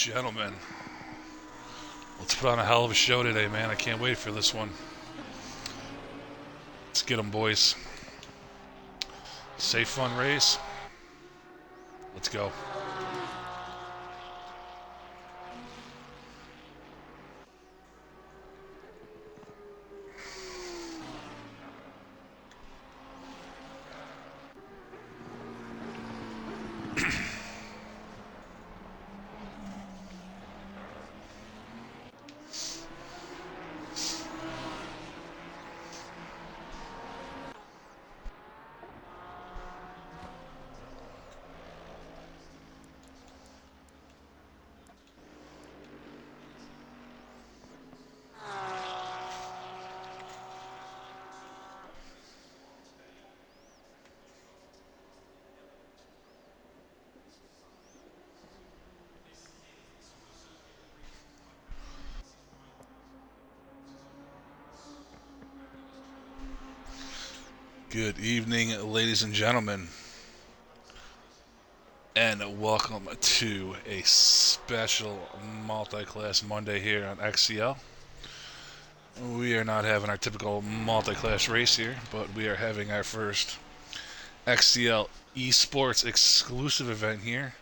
Gentlemen, let's put on a hell of a show today, man. I can't wait for this one. Let's get them, boys. Safe, fun race. Let's go. Good evening, ladies and gentlemen, and welcome to a special multi-class Monday here on XCL. We are not having our typical multi-class race here, but we are having our first XCL eSports exclusive event here,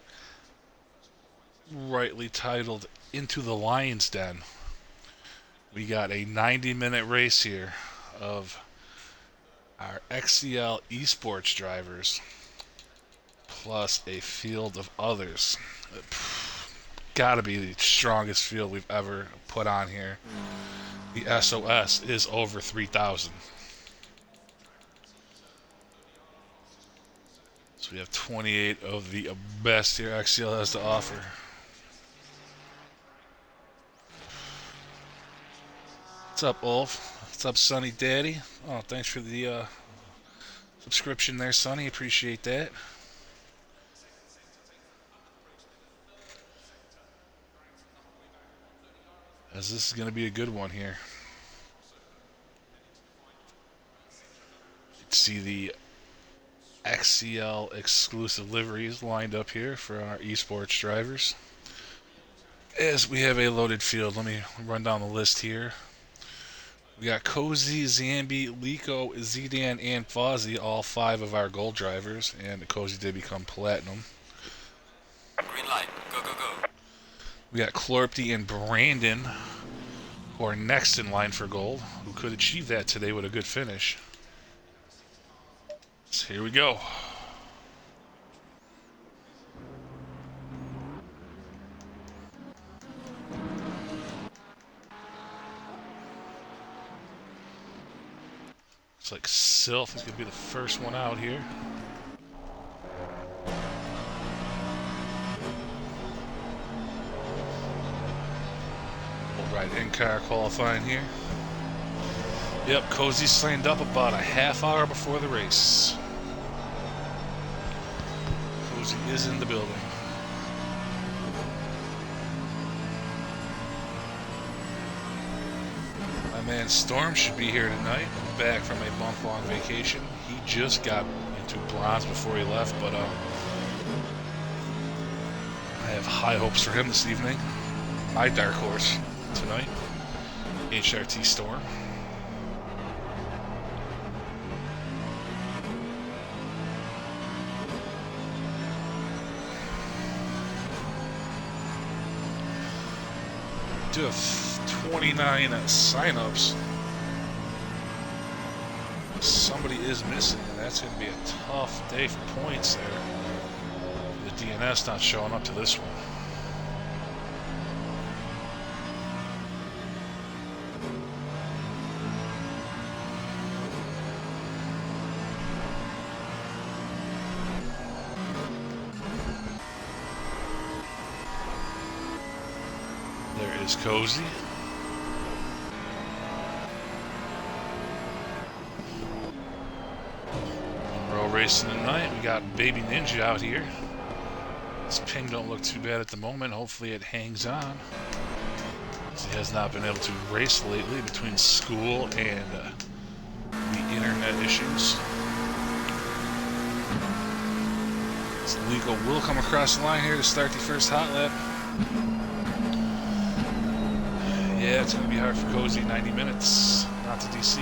rightly titled Into the Lion's Den. We got a 90-minute race here of our XCL eSports drivers, plus a field of others. Gotta be the strongest field we've ever put on here. The SOS is over 3,000. So we have 28 of the best here XCL has to offer. What's up, Ulf? What's up, Sonny Daddy? Oh, thanks for the subscription there, Sonny. Appreciate that. As this is going to be a good one here. You can see the XCL exclusive liveries lined up here for our eSports drivers. As we have a loaded field, let me run down the list here. We got Cozy, Zambi, Lico, Zidan, and Fozzie, all 5 of our gold drivers, and Cozy did become platinum. Green light, go, go, go. We got Clorpty and Brandon, who are next in line for gold, who could achieve that today with a good finish. So here we go. Looks like Sylph is going to be the first one out here. We'll ride in-car qualifying here. Yep, Cozy signed up about a half hour before the race. Cozy is in the building. My man Storm should be here tonight, back from a month-long vacation. He just got into bronze before he left, but I have high hopes for him this evening. My dark horse tonight, HRT Storm. Do have 29 signups. Somebody is missing, and that's going to be a tough day for points there. The DNS not showing up to this one. There is Cozy. We're all racing tonight. We got Baby Ninja out here. This ping don't look too bad at the moment. Hopefully it hangs on. He has not been able to race lately between school and the internet issues. So Lico will come across the line here to start the first hot lap. Yeah, it's going to be hard for Cozy. 90 minutes, not to DC.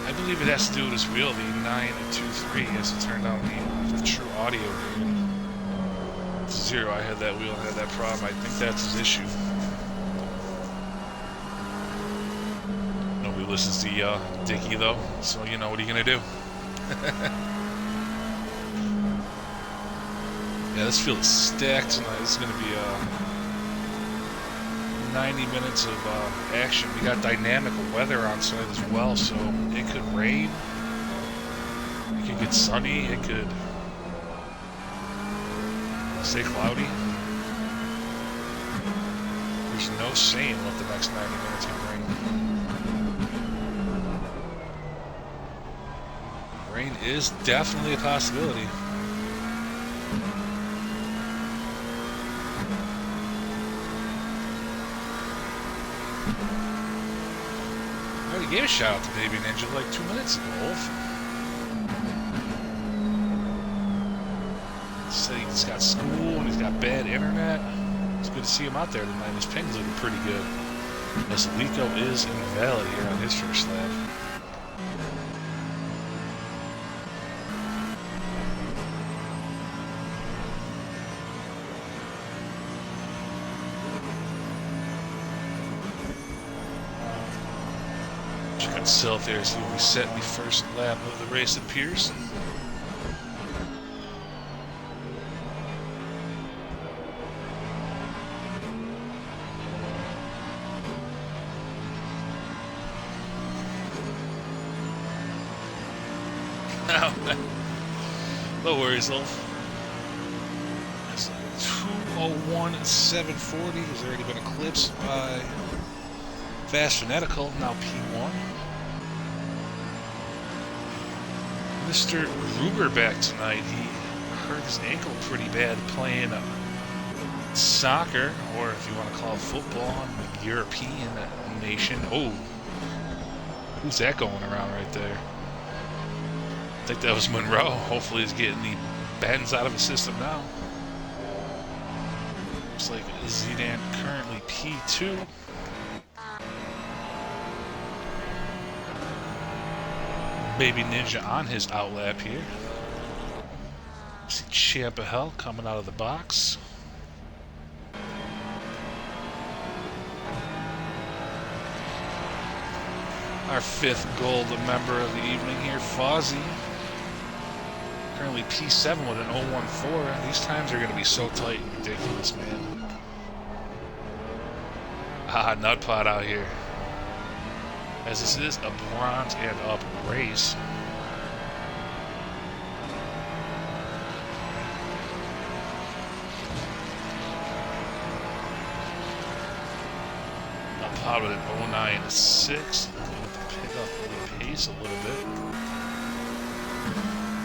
I believe it has to do with his wheel, the 923. He has to turn down the true audio gain. Zero, I had that wheel, I had that problem. I think that's his issue. Nobody listens to Dickie, though, so you know, what are you going to do? Yeah, this field is stacked tonight. This is going to be 90 minutes of action. We got dynamic weather on site as well, so it could rain, it could get sunny, it could stay cloudy. There's no saying what the next 90 minutes can bring. Rain is definitely a possibility. I already gave a shout out to Baby Ninja like 2 minutes ago, Wolf. Said he's got school and he's got bad internet. It's good to see him out there tonight. His ping's looking pretty good. As Lico is invalid here on his first lap. Self there, so we set the first lap of the race at Pearson. No worries, Wolf. 2:01.740 has already been eclipsed by Fast Fanatical, now P1. Mr. Ruger back tonight. He hurt his ankle pretty bad playing soccer, or if you want to call it football, in the European nation. Oh, who's that going around right there? I think that was Monroe. Hopefully he's getting the bends out of his system now. Looks like Zidane currently P2. Baby Ninja on his outlap here. See Champ of Hell coming out of the box. Our fifth gold member of the evening here, Fozzie. Currently P7 with an 014. These times are going to be so tight and ridiculous, man. Ah, Nutpot out here. As this is a bronze and up race. Nutpot with an 096. Pick up the pace a little bit.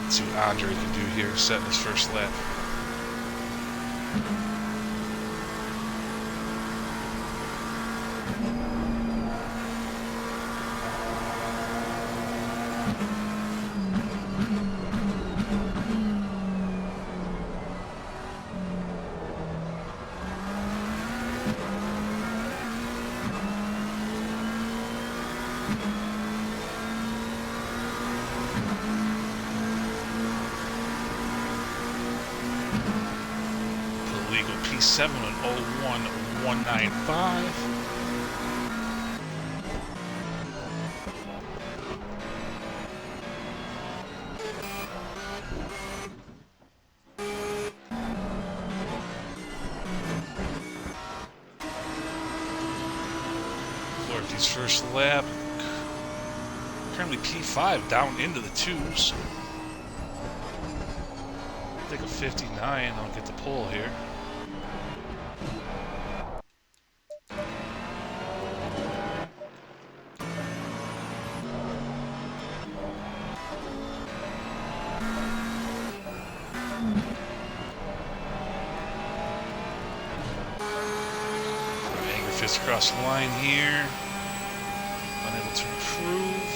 Let's see what Andre can do here, setting his first lap. P7 and 01195. Florky's first lap. Currently P5 down into the twos. I think a 59. I'll get the pole here. Across the line here. Unable to improve.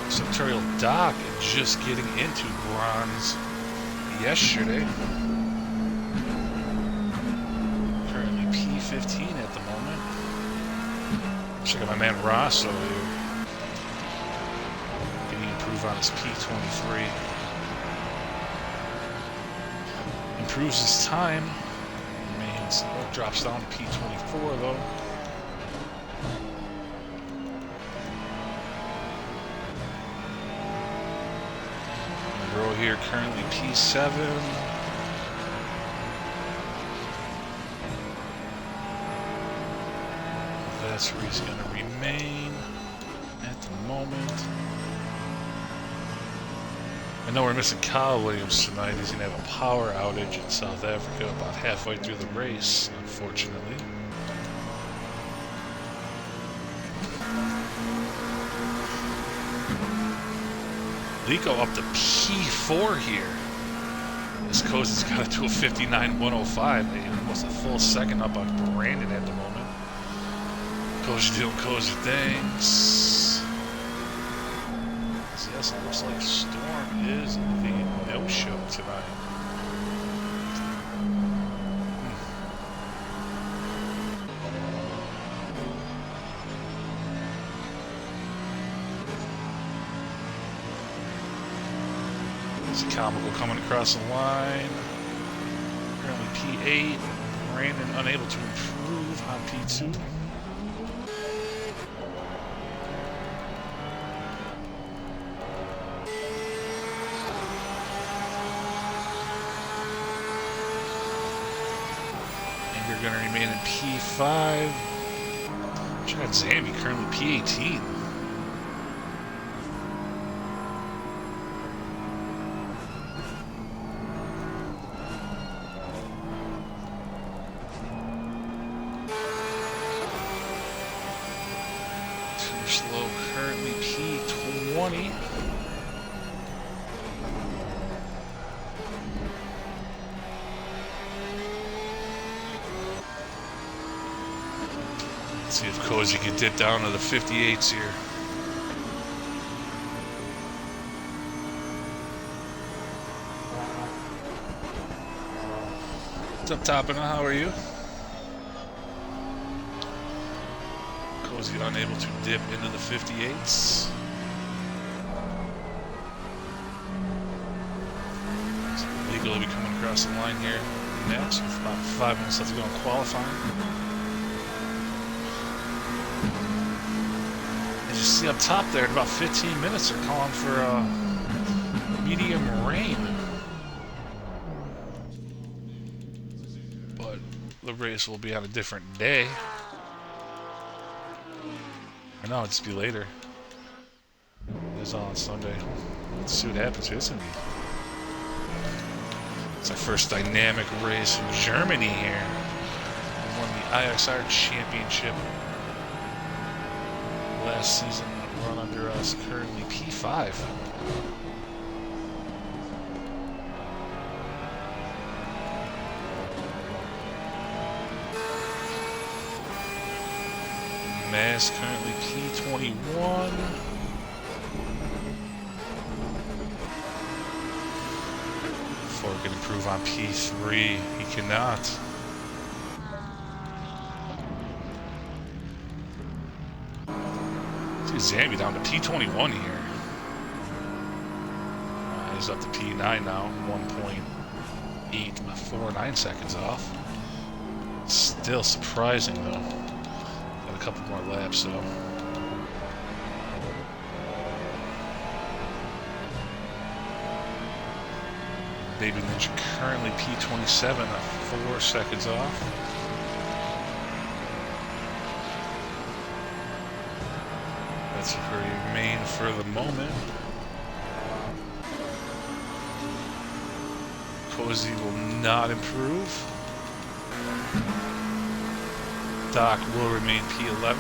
Sectorial Dock just getting into bronze yesterday. Currently P15 at the moment. Check out my man Ross over here. Can he improve on his P23? Improves his time. Remains, drops down to P24 though. Girl here currently P7. That's where he's going to remain at the moment. I know we're missing Kyle Williams tonight. He's going to have a power outage in South Africa about halfway through the race, unfortunately. Lico up to P4 here. This Cozy's got it to a 59.105. Almost a full second up on Brandon at the moment. Cozy doing Cozy things. Yes, it looks like Storm is the no-show tonight. Comical coming across the line. Currently P8. Brandon unable to improve on P2. And you're going to remain in P5. Check out Zambi, currently P18. Slow, currently P20. Let's see if Cozy can dip down to the 58s here. What's up, Toppin'? How are you? Cozy unable to dip into the 58s. So Legal will be coming across the line here next with about 5 minutes left to go in qualifying. As you see up top there, in about 15 minutes, they're calling for medium rain. But the race will be on a different day. Or no, it'll just be later. It's all on Sunday. Let's see what happens here. It's our first dynamic race in Germany here. We won the IXR Championship last season, run under us, currently P5. Mass currently P21. Ford can improve on P3. He cannot. See Zambi down to P21 here. He's up to P9 now, 1.849 seconds off. Still surprising though. Got a couple more laps though. Baby Ninja currently P27, 4 seconds off. That's where he remained for the moment. Cozy will not improve. Doc will remain P11.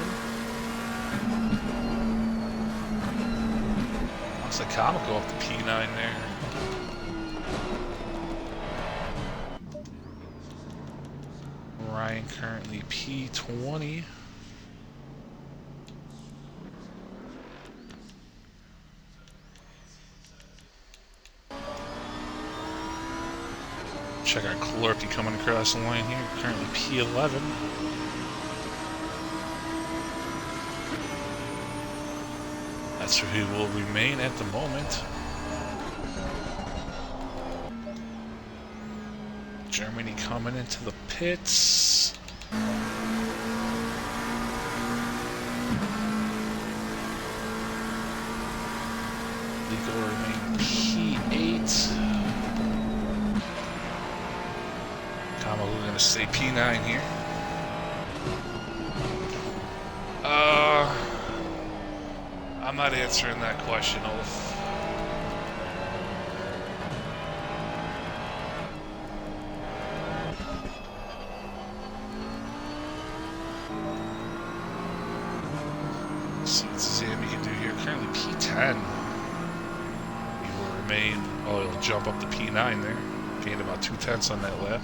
Looks like Comical up to P9 there. Ryan currently P20. check our Clorpy coming across the line here. Currently P11. That's who he will remain at the moment. Germany coming into the pits. Lico will remain P8. Kama, we're going to stay P9 here. I'm not answering that question, Olaf. Let's see what Zambi can do here. Currently P10. He will remain. Oh, he'll jump up to P9 there. Gained about 2/10 on that lap.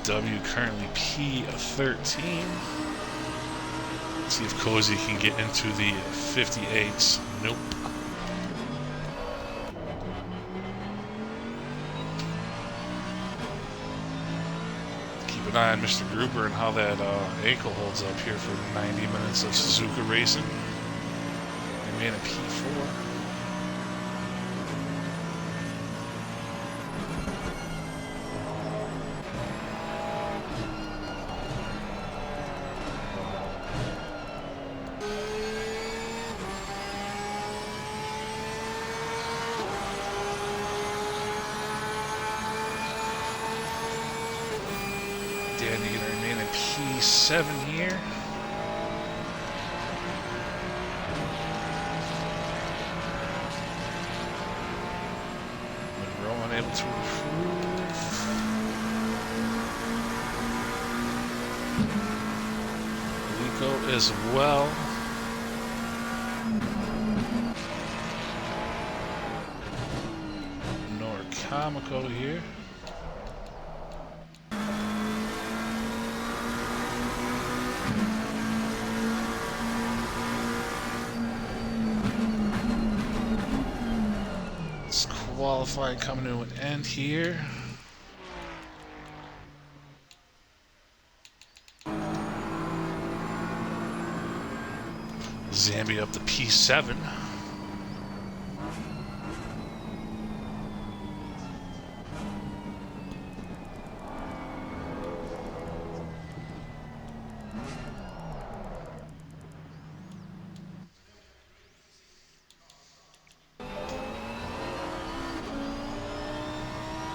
W currently P13. Let's see if Cozy can get into the 58s. Nope. Keep an eye on Mr. Gruber and how that ankle holds up here for 90 minutes of Suzuka racing. Remain at P4. Danny going to remain in P7 here. Monroe unable to improve. Lico as well. Norcomico here. Qualifying coming to an end here. Zambia up to P7.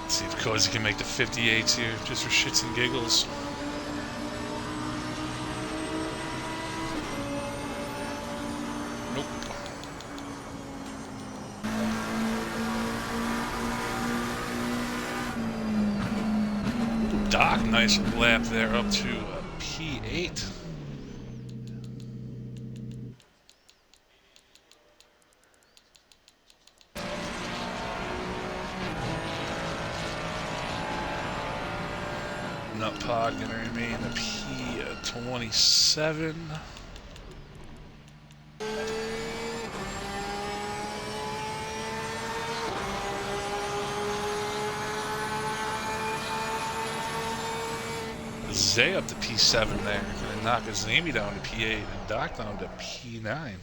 See if Cozy can make the 58s here, just for shits and giggles. Nope. Doc, nice lap there up to P8. Nutpod going to remain a P27. Zay up to P7 there. Going to knock Azami down to P8 and Doc down to P9.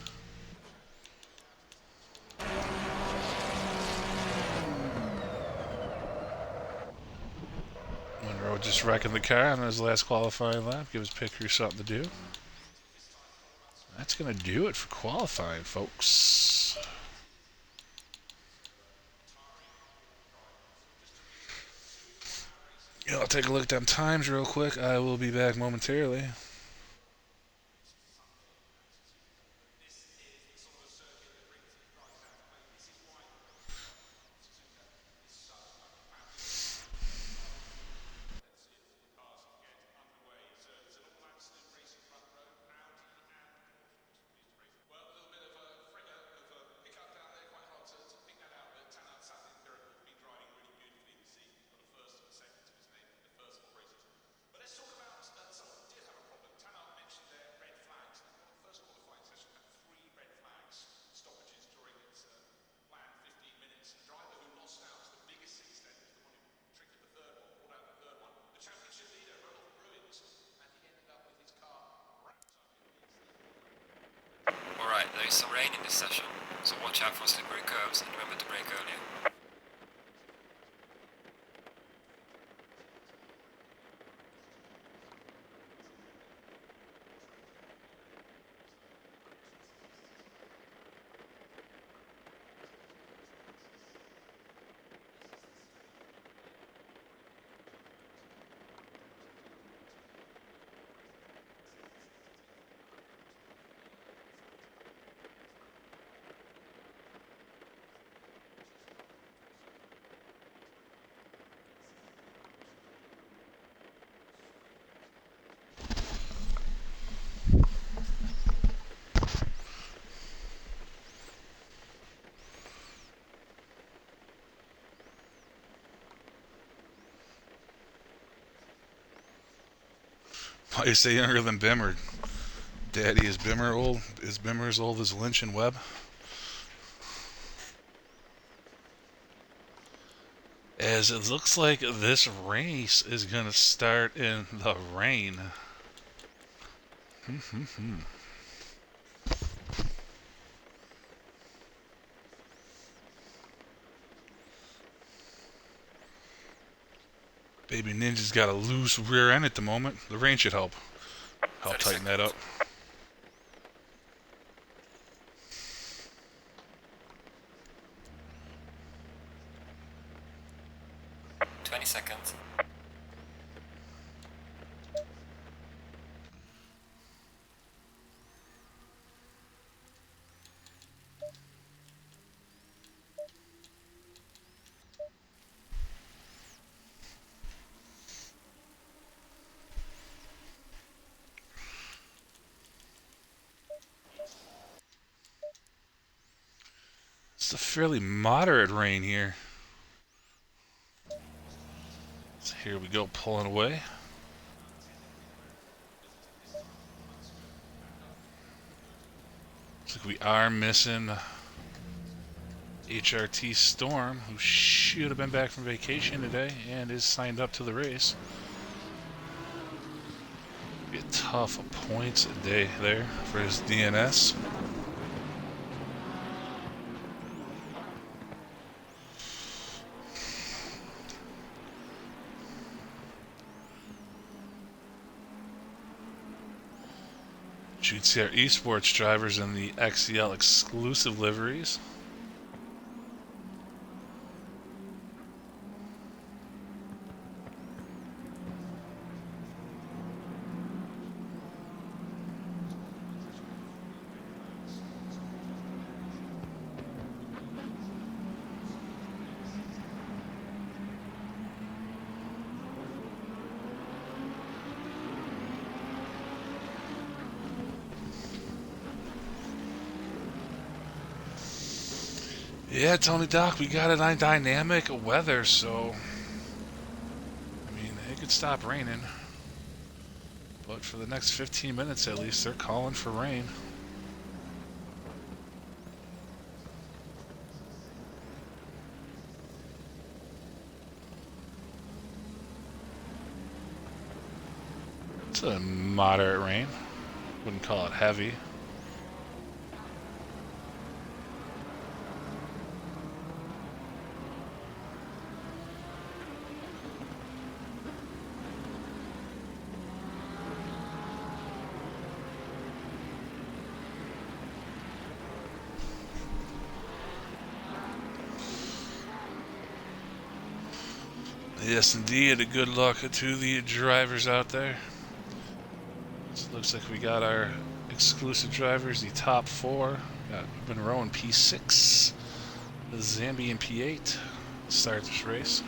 Monroe just wrecking the car on his last qualifying lap. Give his pit crew something to do. That's going to do it for qualifying, folks. Yeah, I'll take a look at them times real quick. I will be back momentarily. There is some rain in this session, so watch out for slippery curves and remember to brake earlier. Why you say younger than Bimmer? Daddy, is Bimmer old? Is Bimmer as old as Lynch and Webb? As it looks like this race is going to start in the rain. Baby Ninja's got a loose rear end at the moment. The rain should help 30 tighten that seconds. up. 20 seconds. It's a fairly moderate rain here. So here we go, pulling away. Looks like we are missing HRT Storm, who should have been back from vacation today and is signed up to the race. Be a tough points day there for his DNS. You'd see our eSports drivers in the XCL exclusive liveries. Yeah, Tony Doc, we got a dynamic weather, so I mean, it could stop raining. But for the next 15 minutes at least, they're calling for rain. It's a moderate rain. Wouldn't call it heavy. Yes, indeed. A good luck to the drivers out there. So it looks like we got our exclusive drivers, the top four. Got Monroe in P6, Zambi in P8. Start this race.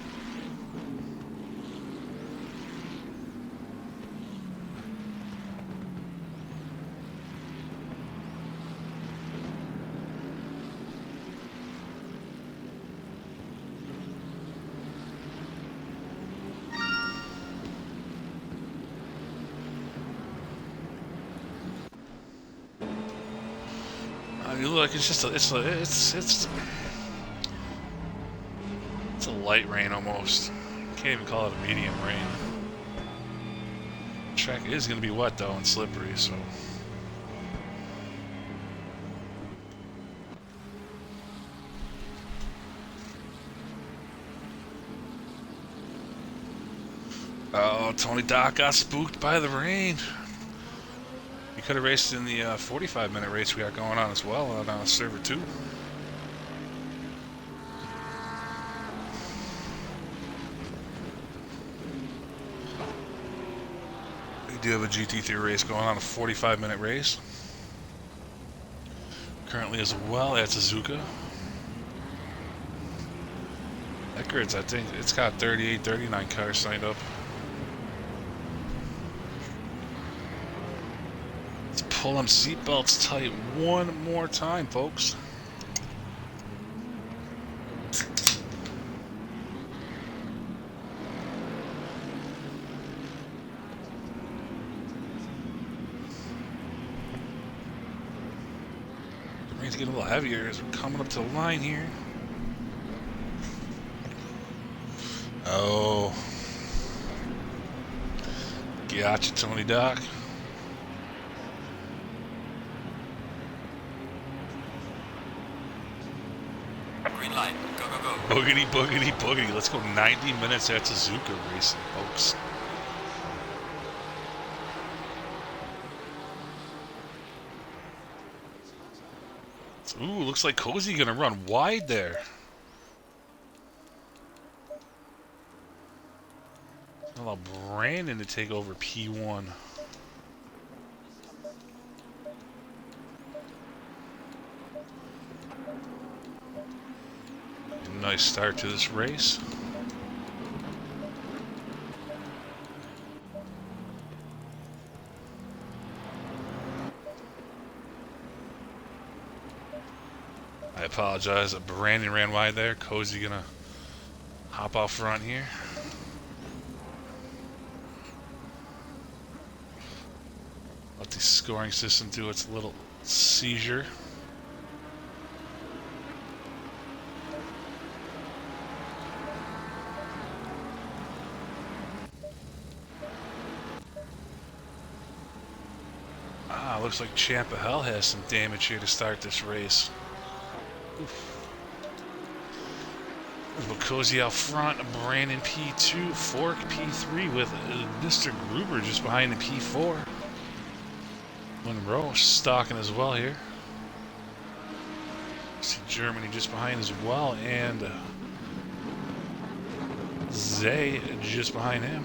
You look, it's just it's a light rain almost. Can't even call it a medium rain. The track is going to be wet though and slippery, so Oh, Tony Doc got spooked by the rain. He could have raced in the 45-minute race we got going on as well on server 2. We do have a GT3 race going on, a 45-minute race. Currently as well at Suzuka. Eckerd's, I think, it's got 38, 39 cars signed up. Let's pull them seatbelts tight one more time, folks. The rain's getting a little heavier as we're coming up to the line here. Oh. Gotcha, Tony Doc. Green light. Go, go, go. Boogity, boogity, boogity. Let's go 90 minutes at Suzuka racing, folks. Ooh, looks like Cozy gonna run wide there. Allow Brandon to take over P1. Nice start to this race. I apologize. Brandon ran wide there. Cozy gonna hop out front here. Let the scoring system do its little seizure. Ah, looks like Champa Hell has some damage here to start this race. Cozy out front, Brandon P2, Fork P3 with Mr. Gruber just behind the P4. Monroe stalking as well here. See Germany just behind as well, and Zay just behind him.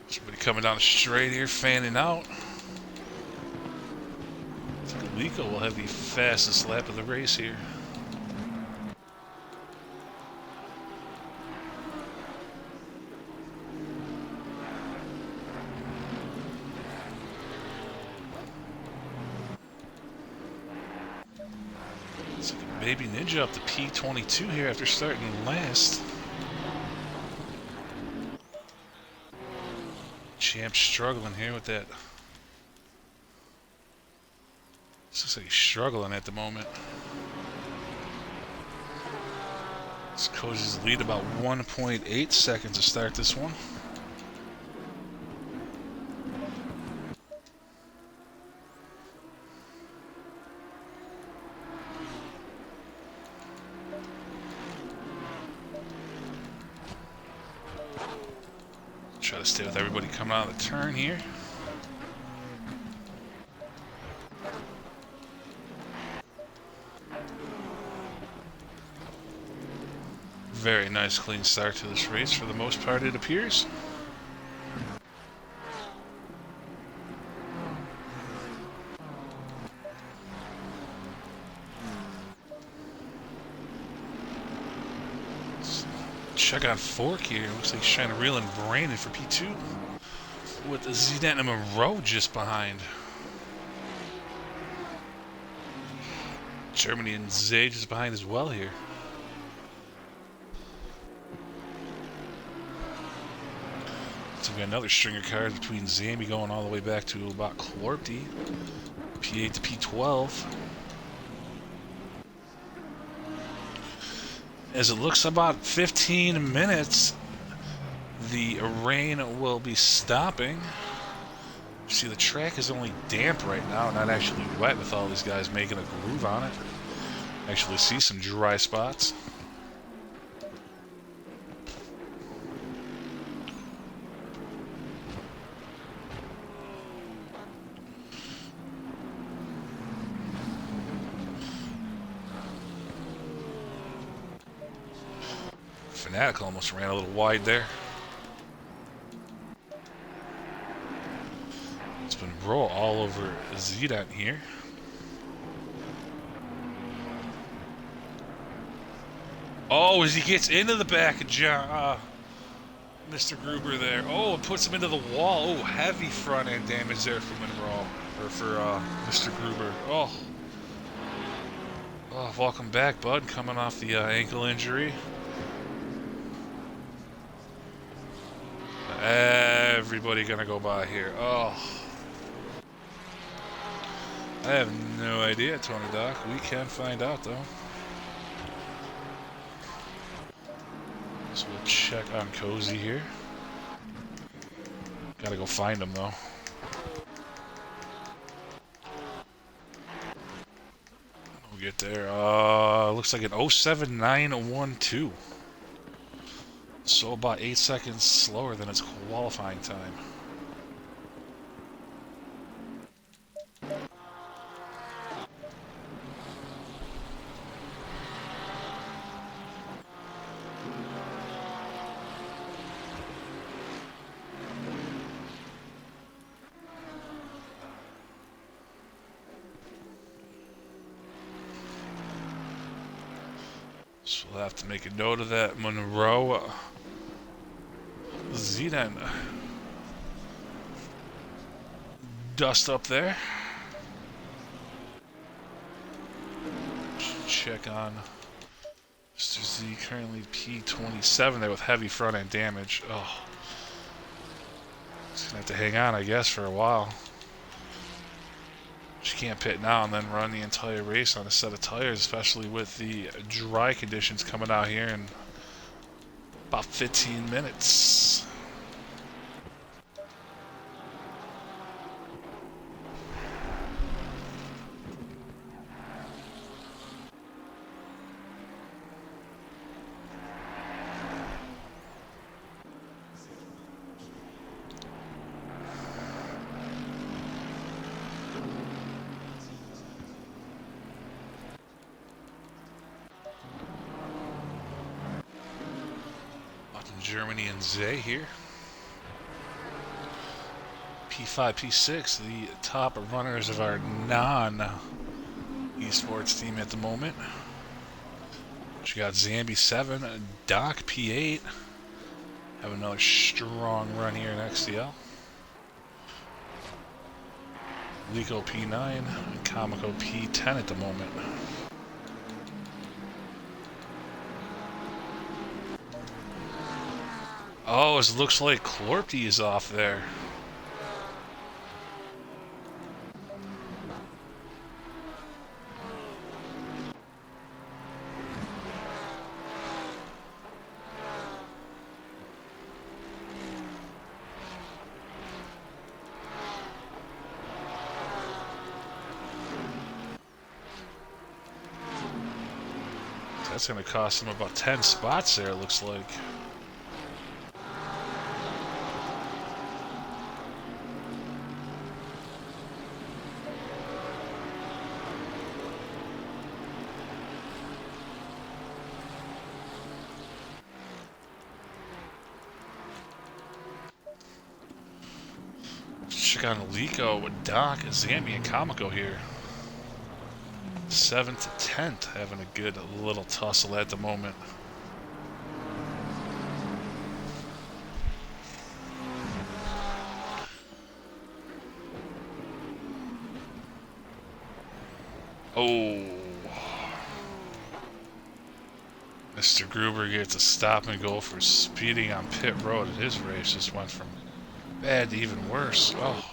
Somebody coming down the straight here, fanning out. Lico will have the fastest lap of the race here. It's like a baby ninja up to P22 here after starting last. Champ struggling here with that. This looks like he's struggling at the moment. This Cozy's lead about 1.8 seconds to start this one. Try to stay with everybody coming out of the turn here. Very nice clean start to this race for the most part, it appears. Check out Fork here. Looks like he's trying to reel in Brandon for P2. with Zidane and Monroe just behind. Germany and Zay just behind as well here. So we got another string of cards between Zambi going all the way back to about Clorpty. P8 to P12. As it looks about 15 minutes, the rain will be stopping. You see the track is only damp right now, not actually wet with all these guys making a groove on it. Actually see some dry spots. Fnatic almost ran a little wide there. It's been Bro all over Zidane here. Oh, as he gets into the back of Mr. Gruber there. Oh, it puts him into the wall. Oh, heavy front end damage there for Monroe. Or for Mr. Gruber. Oh. Oh, welcome back, bud. Coming off the ankle injury. Everybody gonna go by here. Oh. I have no idea, Tony Doc. We can find out, though. So we'll check on Cozy here. Gotta go find him, though. We'll get there. Looks like an 07912. So about 8 seconds slower than its qualifying time. So we'll have to make a note of that. Monroe, Zidane, dust up there. Check on Mr. Z, currently P27 there with heavy front end damage. Oh, he's gonna have to hang on, I guess, for a while. She can't pit now and then run the entire race on a set of tires, especially with the dry conditions coming out here in about 15 minutes. Germany and Zay here. P5, P6, the top runners of our non-eSports team at the moment. She got Zambi 7, Doc P8. Have another strong run here in XCL. Lico P9, and Comico P10 at the moment. Oh, it looks like Clorpty is off there. That's going to cost him about 10 spots there, it looks like. Check on Lico with Doc, Zambi, and Comico here. 7th to 10th, having a good little tussle at the moment. Oh, Mr. Gruber gets a stop and go for speeding on pit road, and his race just went from bad to even worse. Oh,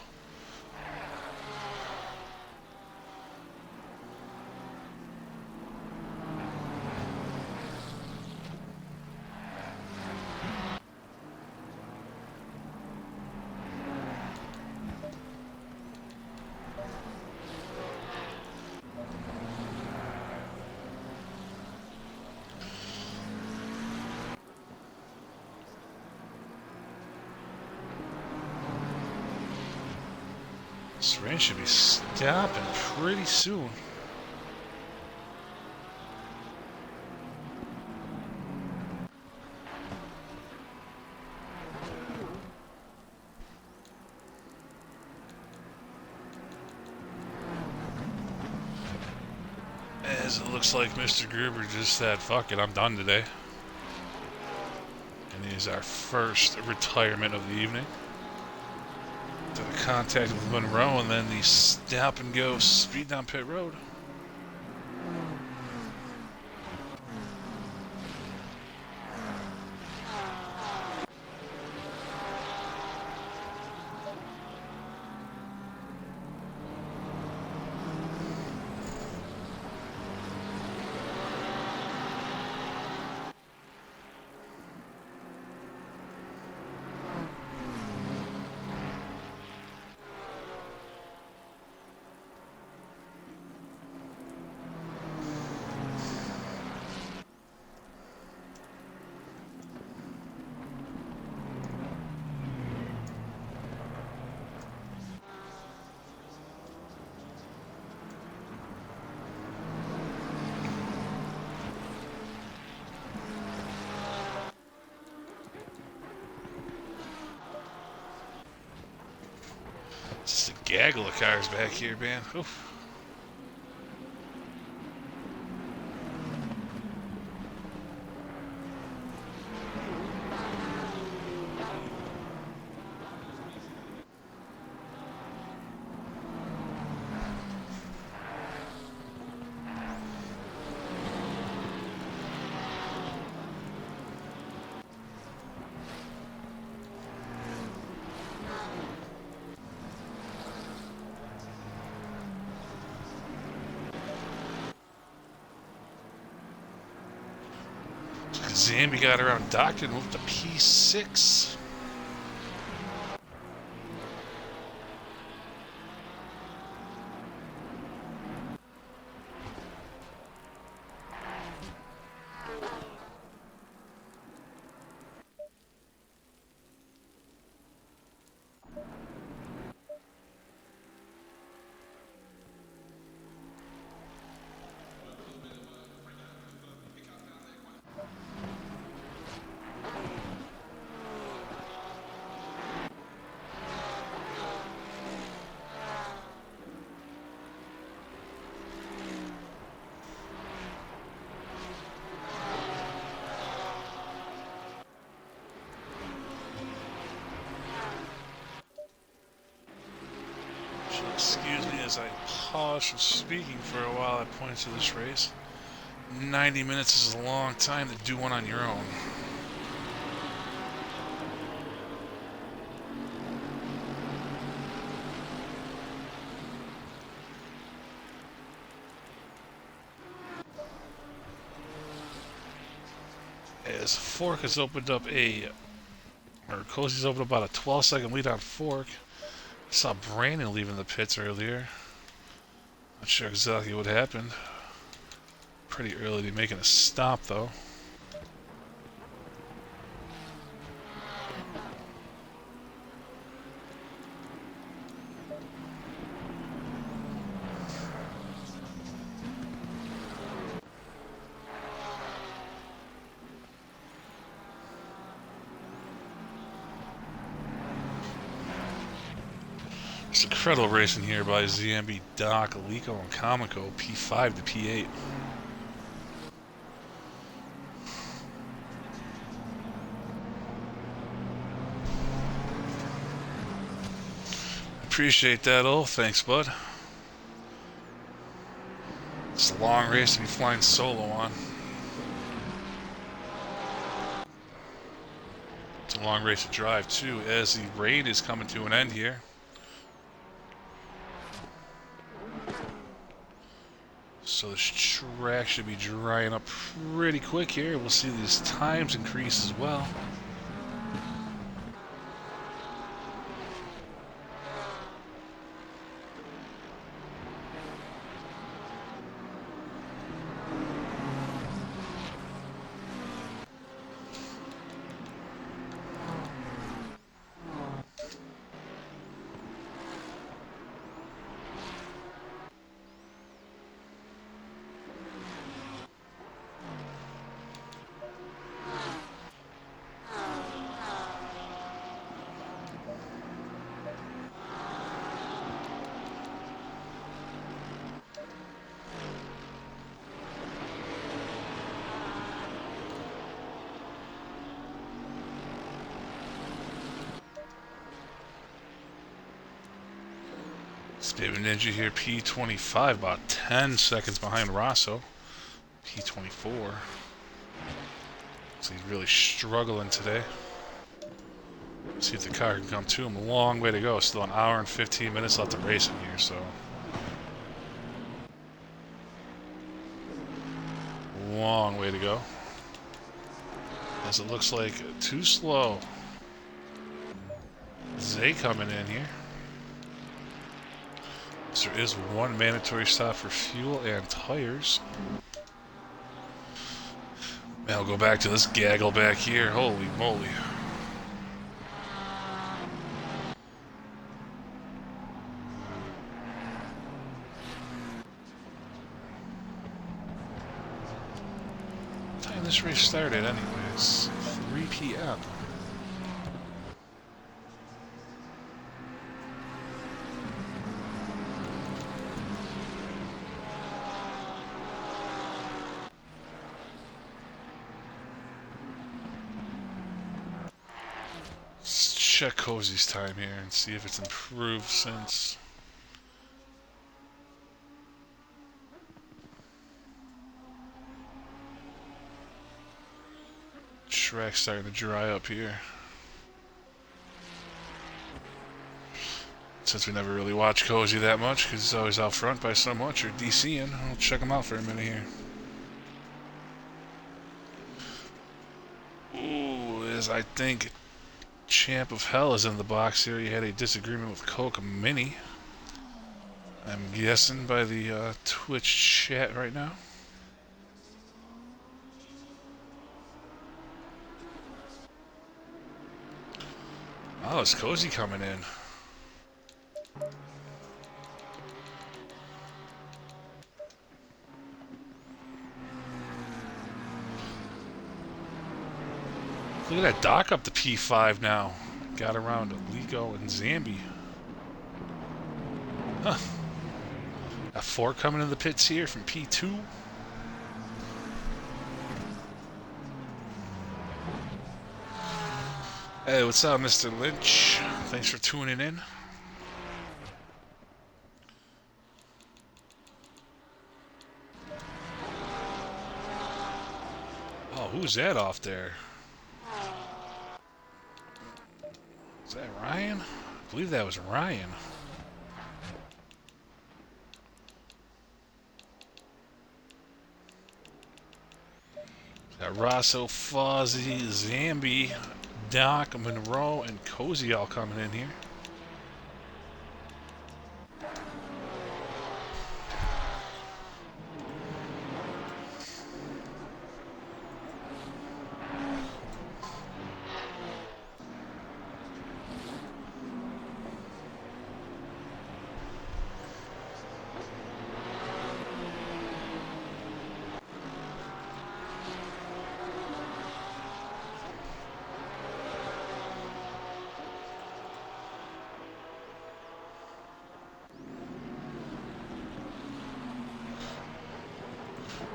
this rain should be stopping pretty soon. As it looks like Mr. Gruber just said, fuck it, I'm done today. And he's our first retirement of the evening. To the contact with Monroe, and then the stop and go speed down pit road. Just a gaggle of cars back here, man. Oof. Zambi got around Doctor and moved to P6. Excuse me as I pause from speaking for a while at points of this race. 90 minutes is a long time to do one on your own. As Fork has opened up Cozy's opened up about a 12-second lead on Fork. I saw Brandon leaving the pits earlier. Not sure exactly what happened. Pretty early to making a stop, though. It's incredible racing here by ZMB, Doc, Alico, and Comico, P5 to P8. Appreciate that, thanks, bud. It's a long race to be flying solo on. It's a long race to drive, too, as the rain is coming to an end here. So this track should be drying up pretty quick here. We'll see these times increase as well. Spaven Ninja here, P25, about 10 seconds behind Rosso. P24. So he's really struggling today. See if the car can come to him. A long way to go. Still an hour and 15 minutes left of racing here, so. Long way to go. As it looks like too slow. Zay coming in here. So there is one mandatory stop for fuel and tires. Man, I'll go back to this gaggle back here. Holy moly. What time this race started anyways? 3 p.m. Let's check Cozy's time here and see if it's improved since. Track's starting to dry up here. Since we never really watch Cozy that much, because he's always out front by so much, or DCing, I'll check him out for a minute here. Ooh, as I think Champ of Hell is in the box here. He had a disagreement with Coke Mini. I'm guessing by the Twitch chat right now. Oh, it's Cozy coming in. Look at that dock up to P5 now. Got around Aligo and Zambi. Huh. Got 4 coming in the pits here from P2. Hey, what's up, Mr. Lynch? Thanks for tuning in. Oh, who's that off there? Is that Ryan? I believe that was Ryan. Got Rosso, Fozzie, Zambi, Doc, Monroe, and Cozy all coming in here.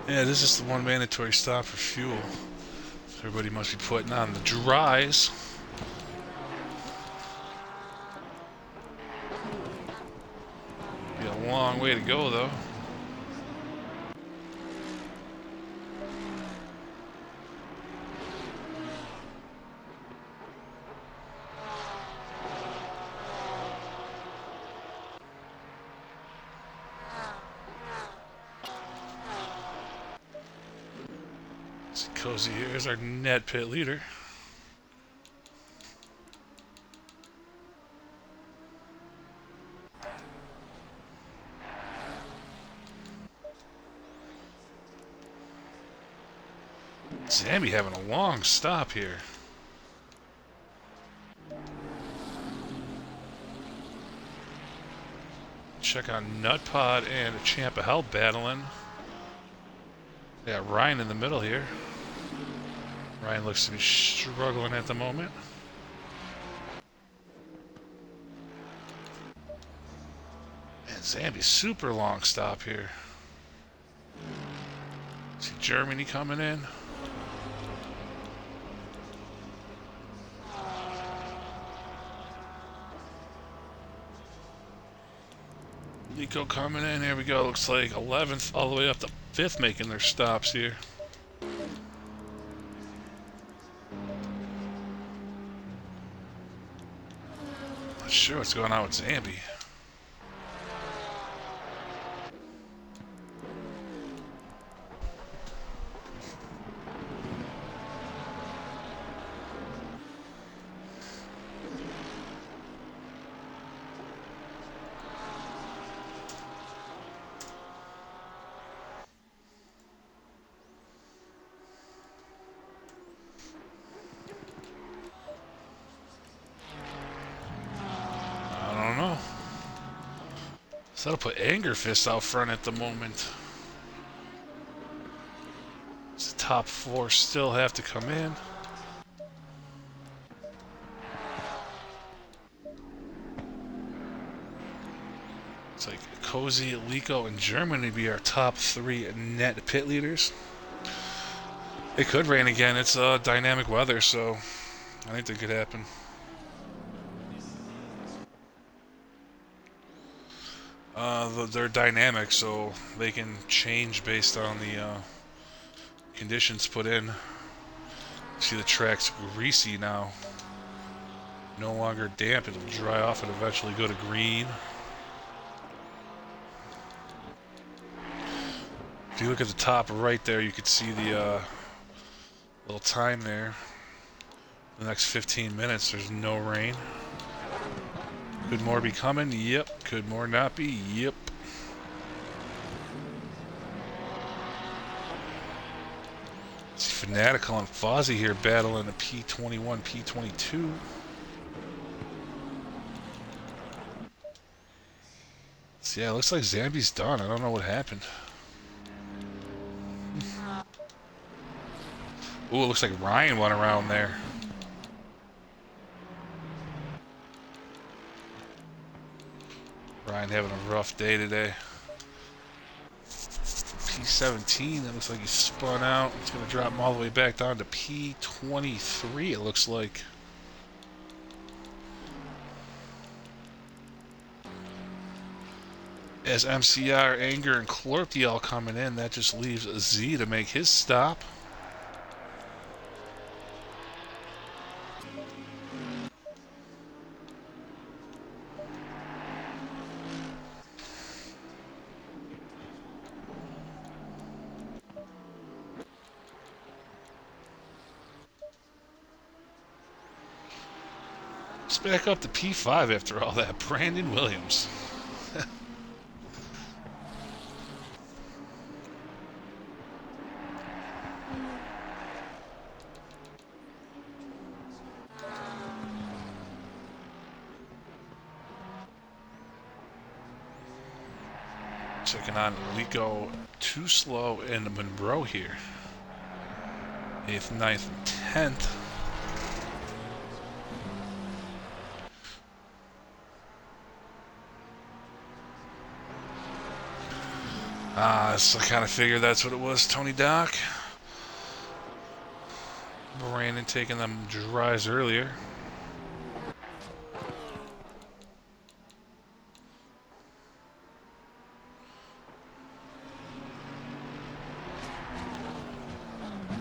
Yeah, this is the one mandatory stop for fuel. Everybody must be putting on the dries. Be a long way to go, though. Cozy here is our net pit leader. Zambi having a long stop here. Check on Nutpod and Champa Hell battling. They got Ryan in the middle here. Ryan looks to be struggling at the moment. And Zambi, super long stop here. See Germany coming in. Nico coming in. Here we go. Looks like 11th all the way up to 5th making their stops here. Not sure what's going on with Zambi. So that'll put Anger Fist out front at the moment. The top 4 still have to come in. It's like Cozy, Lico, and Germany be our top 3 net pit leaders. It could rain again. It's dynamic weather, so anything could happen. They're dynamic, so they can change based on the conditions put in. See, the track's greasy now. No longer damp. It'll dry off and eventually go to green. If you look at the top right there, you could see the little time there. The next 15 minutes, there's no rain. Could more be coming? Yep. Could more not be? Yep. See Fanatical and Fozzie here battling a P21, P22. So yeah, it looks like Zambi's done. I don't know what happened. Ooh, it looks like Ryan went around there. Ryan having a rough day today. P17, it looks like he spun out. It's going to drop him all the way back down to P23, it looks like. As MCR, Anger, and Clorpy all coming in, that just leaves Z to make his stop. Let's back up to P5 after all that. Brandon Williams. Checking on Lico, too slow, and Monroe here. 8th, 9th, and 10th. So I kind of figured that's what it was, Tony Doc. Brandon taking them dries earlier.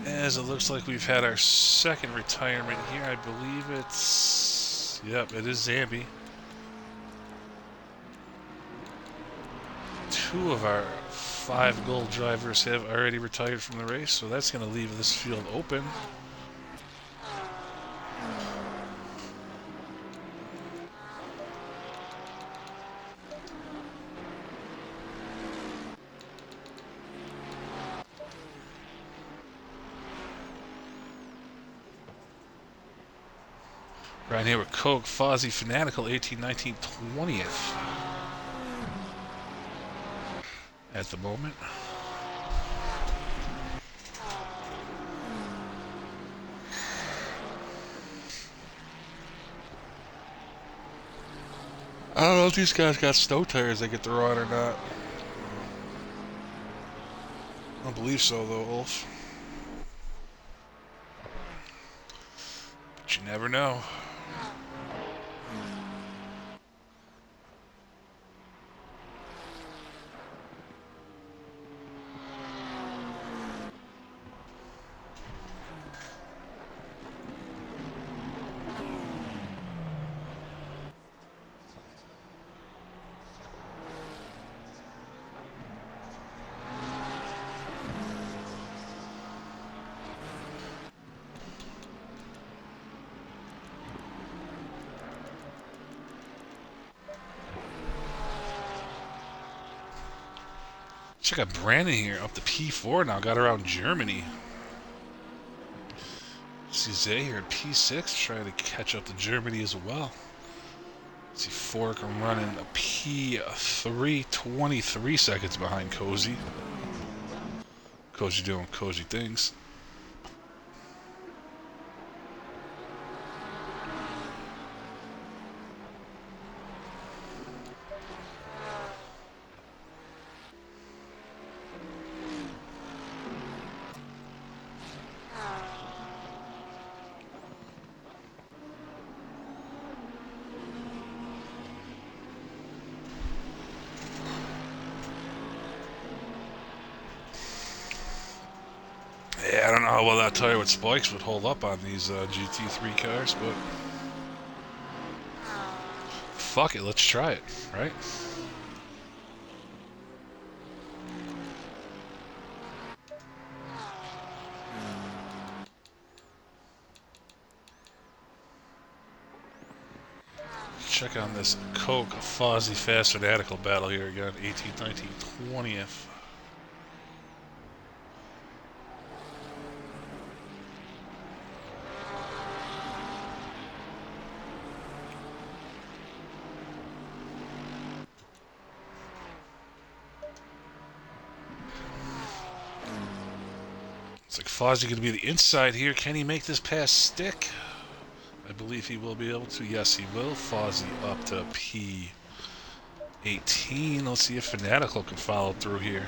As it looks like we've had our second retirement here. I believe it's... Yep, it is Zambi. 2 of our 5 gold drivers have already retired from the race, so that's going to leave this field open. Right here with Coke, Fozzie, Fanatical, 18, 19, 20th at the moment. I don't know if these guys got snow tires they get to run or not. I don't believe so, though, Ulf. But you never know. Check out Brandon here, up to P4 now, got around Germany. See Zay here at P6, trying to catch up to Germany as well. See Fork running a P3, 23 seconds behind Cozy. Cozy doing Cozy things. Yeah, I don't know how well that tire with spikes would hold up on these GT3 cars, but fuck it, let's try it, right? Check on this Coke Fozzie Fast Fanatical battle here again, 18th, 19th, 20th. Looks like Fozzie going to be the inside here. Can he make this pass stick? I believe he will be able to. Yes, he will. Fozzie up to P18. Let's see if Fanatical can follow through here.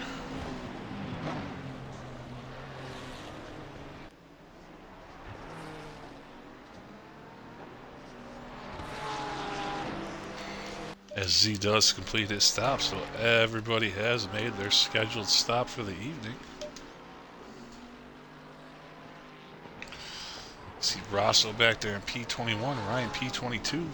As Z does complete his stop, so everybody has made their scheduled stop for the evening. See Rosso back there in P21, Ryan P22.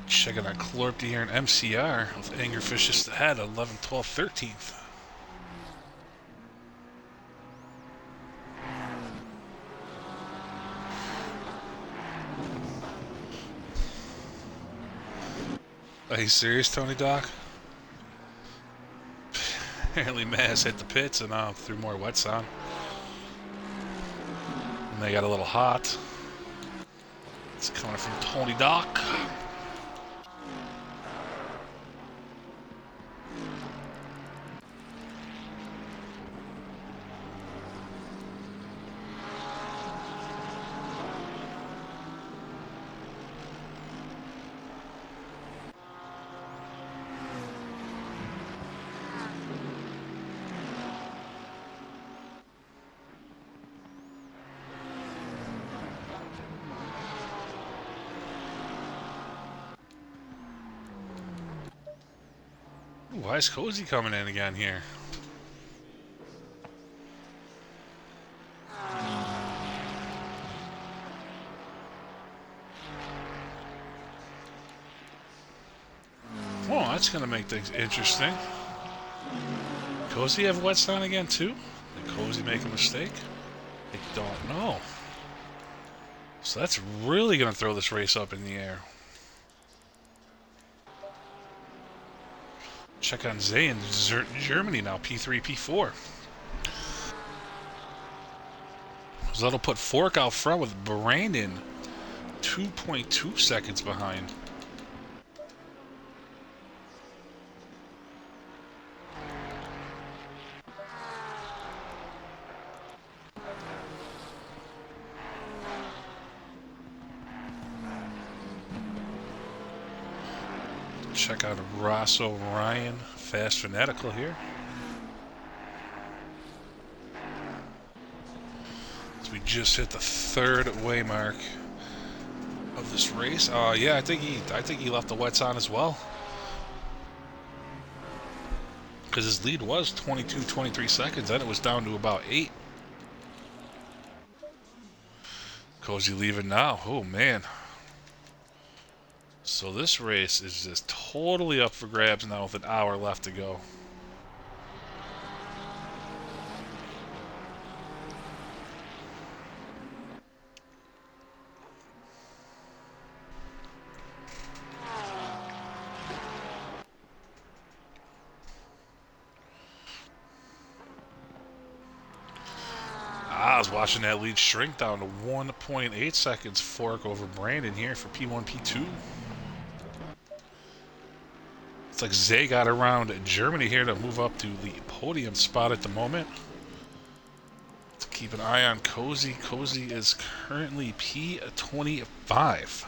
Checking out Clorpty here in MCR with Angerfish just ahead, 11, 12, 13th. Are you serious, Tony Doc? Apparently Maz hit the pits and threw more wets on. And they got a little hot. It's coming from Tony Doc. Why is Cozy coming in again here? Oh, that's going to make things interesting. Cozy have wets on again, too? Did Cozy make a mistake? I don't know. So that's really going to throw this race up in the air. Check on Zay in Germany now, P3, P4. So that'll put Fork out front with Brandon 2.2 seconds behind. Check out Ross O'Ryan, fast fanatical here. So we just hit the third way mark of this race. Yeah, I think he left the wets on as well. Because his lead was 22, 23 seconds, then it was down to about 8. Cozy leaving now. Oh, man. So this race is just totally up for grabs now with an hour left to go. I was watching that lead shrink down to 1.8 seconds. Fork over Brandon here for P1, P2. It's like Zay got around Germany here to move up to the podium spot at the moment. Let's keep an eye on Cozy. Cozy is currently P25.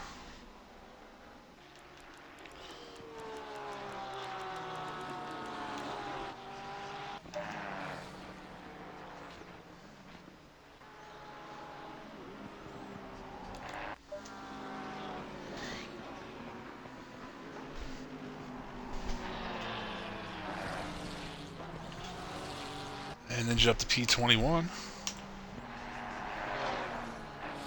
And then jump to P21.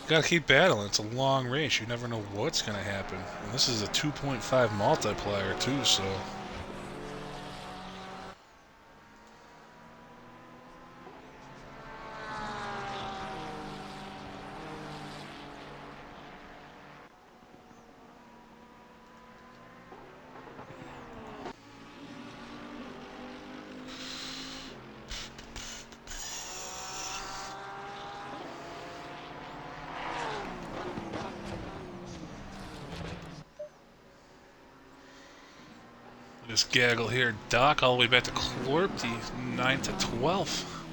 Gotta keep battling. It's a long race. You never know what's gonna happen. And this is a 2.5 multiplier too, so this gaggle here. Doc all the way back to Clorpty, 9 to 12.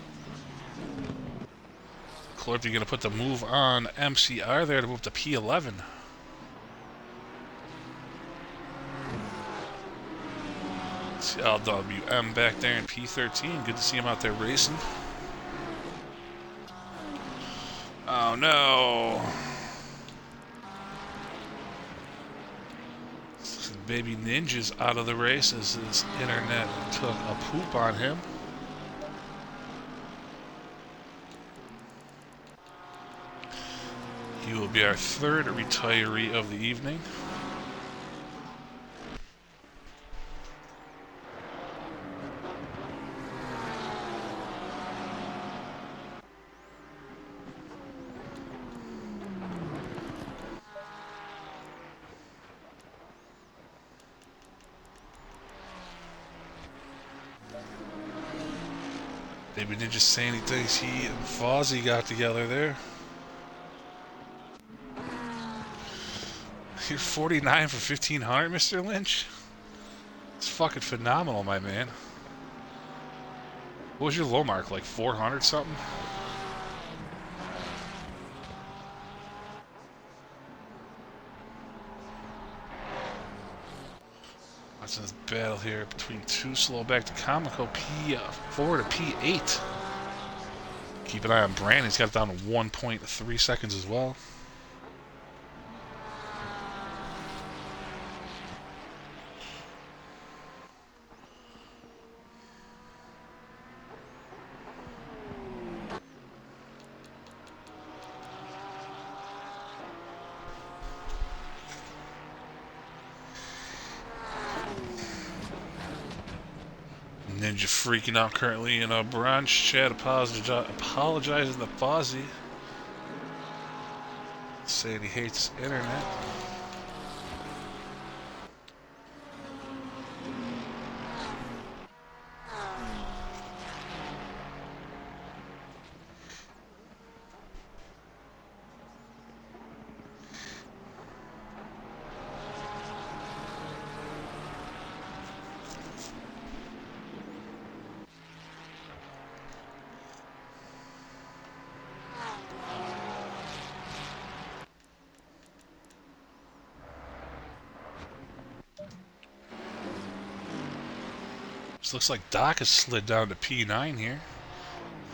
Clorpty gonna put the move on MCR there to move to P11. LWM back there in P13. Good to see him out there racing. Oh no. Baby Ninja's out of the race as his internet took a poop on him. He will be our third retiree of the evening. Baby Ninja saying he thinks he and Fozzie got together there. You're 49 for 1,500, Mr. Lynch? It's fucking phenomenal, my man. What was your low mark, like 400 something? Watching this battle here between two slow back to Comico, P4 to P8. Keep an eye on Brandon. He's got it down to 1.3 seconds as well. Ninja freaking out currently in a bronze chat, apologizing to Fozzie, saying he hates internet. This looks like Doc has slid down to P9 here.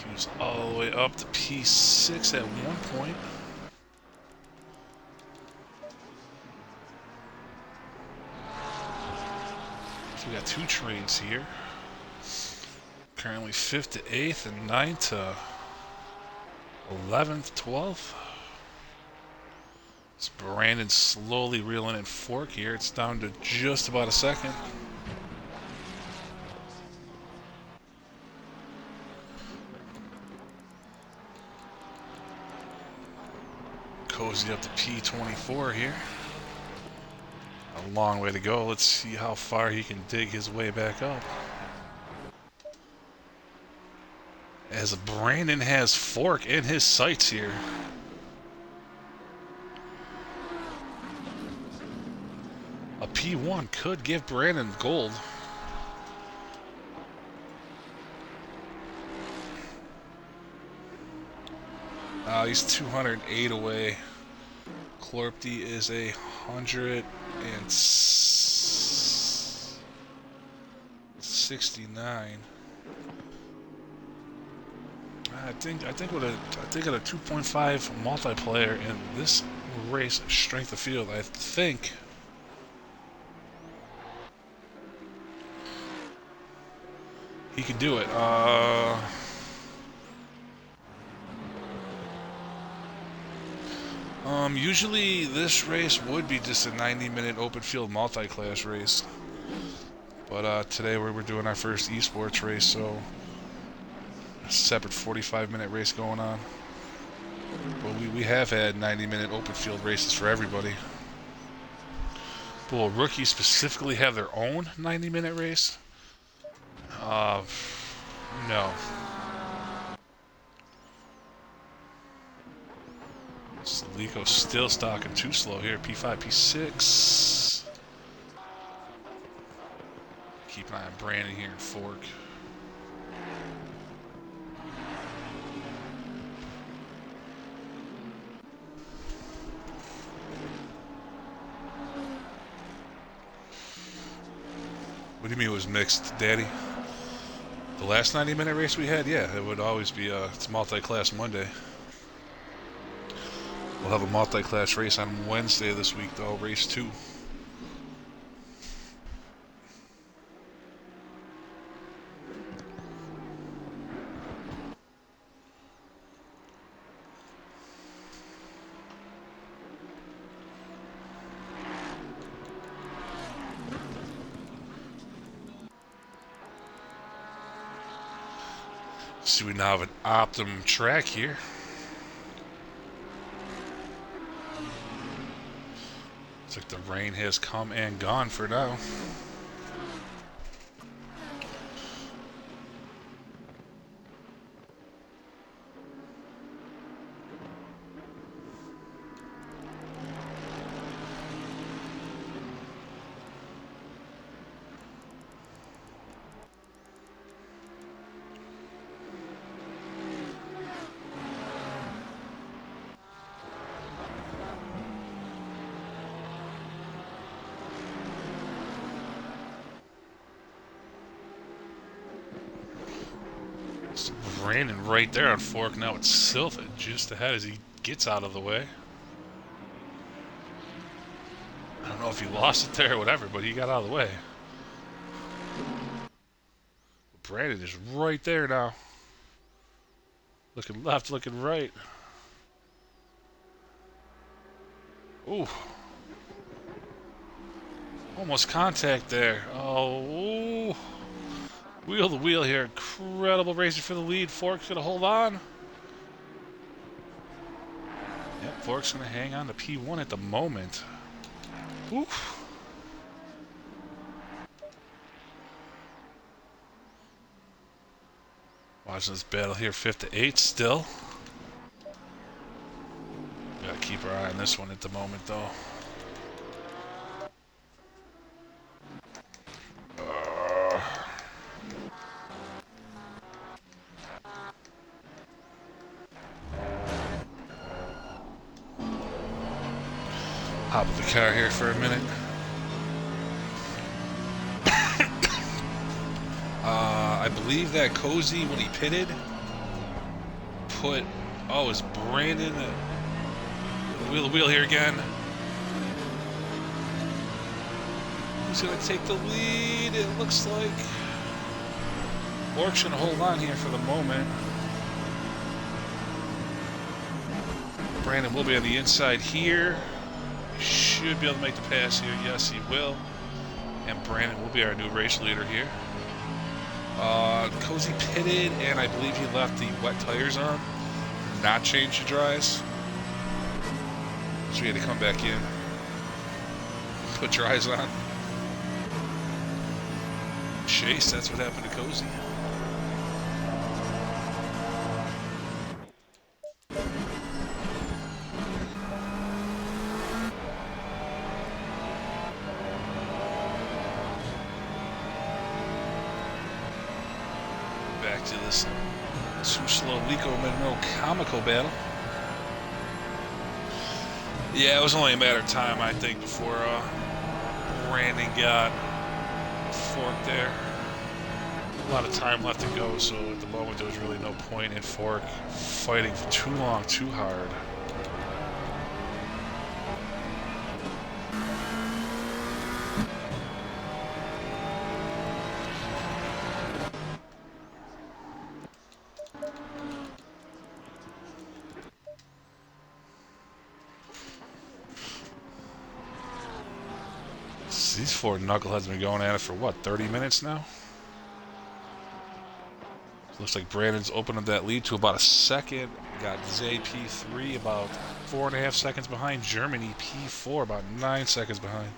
He was all the way up to P6 at one point. So we got two trains here. Currently 5th to 8th and 9th to 11th, 12th. It's Brandon slowly reeling in fork here. It's down to just about a second. Cozy up to P24 here. A long way to go. Let's see how far he can dig his way back up. As Brandon has fork in his sights here. A P1 could give Brandon gold. He's 208 away. Clorpty is 169. I think at a 2.5 multiplayer in this race strength of field, I think he could do it. Usually this race would be just a 90-minute open field multi-class race, but today we're doing our first eSports race, so a separate 45-minute race going on. But we have had 90-minute open field races for everybody. But will rookies specifically have their own 90-minute race? No. Lico's still stalking too slow here. P5, P6. Keep an eye on Brandon here in fork. What do you mean it was mixed, Daddy? The last 90-minute race we had, yeah, it would always be it's multi-class Monday. We'll have a multi-class race on Wednesday this week, though, race 2. See, we now have an optimum track here. Looks like the rain has come and gone for now. Brandon right there on fork. Now it's Silva just ahead as he gets out of the way. I don't know if he lost it there or whatever, but he got out of the way. Brandon is right there now. Looking left, looking right. Ooh. Almost contact there. Oh. Wheel to wheel here. Incredible racing for the lead. Fork's going to hold on. Yep, Fork's going to hang on to P1 at the moment. Oof. Watching this battle here, 5th to 8 still. Gotta keep our eye on this one at the moment, though. Hop in the car here for a minute. I believe that Cozy, when he pitted, put... Oh, it was Brandon... wheel to wheel here again. Who's going to take the lead? It looks like... Fork's going to hold on here for the moment. Brandon will be on the inside here. Should be able to make the pass here. Yes, he will. And Brandon will be our new race leader here. Cozy pitted, and I believe he left the wet tires on. Not change the dries. So we had to come back in. Put dries on. Chase, that's what happened to Cozy. Back to this too slow Lico Monroe comical battle. Yeah, it was only a matter of time, I think, before Brandon got Fork there. A lot of time left to go, so at the moment there was really no point in Fork fighting for too long, too hard. These four knuckleheads have been going at it for what, 30 minutes now? Looks like Brandon's opened up that lead to about a second. Got Zay P3 about 4.5 seconds behind. Germany P4 about 9 seconds behind.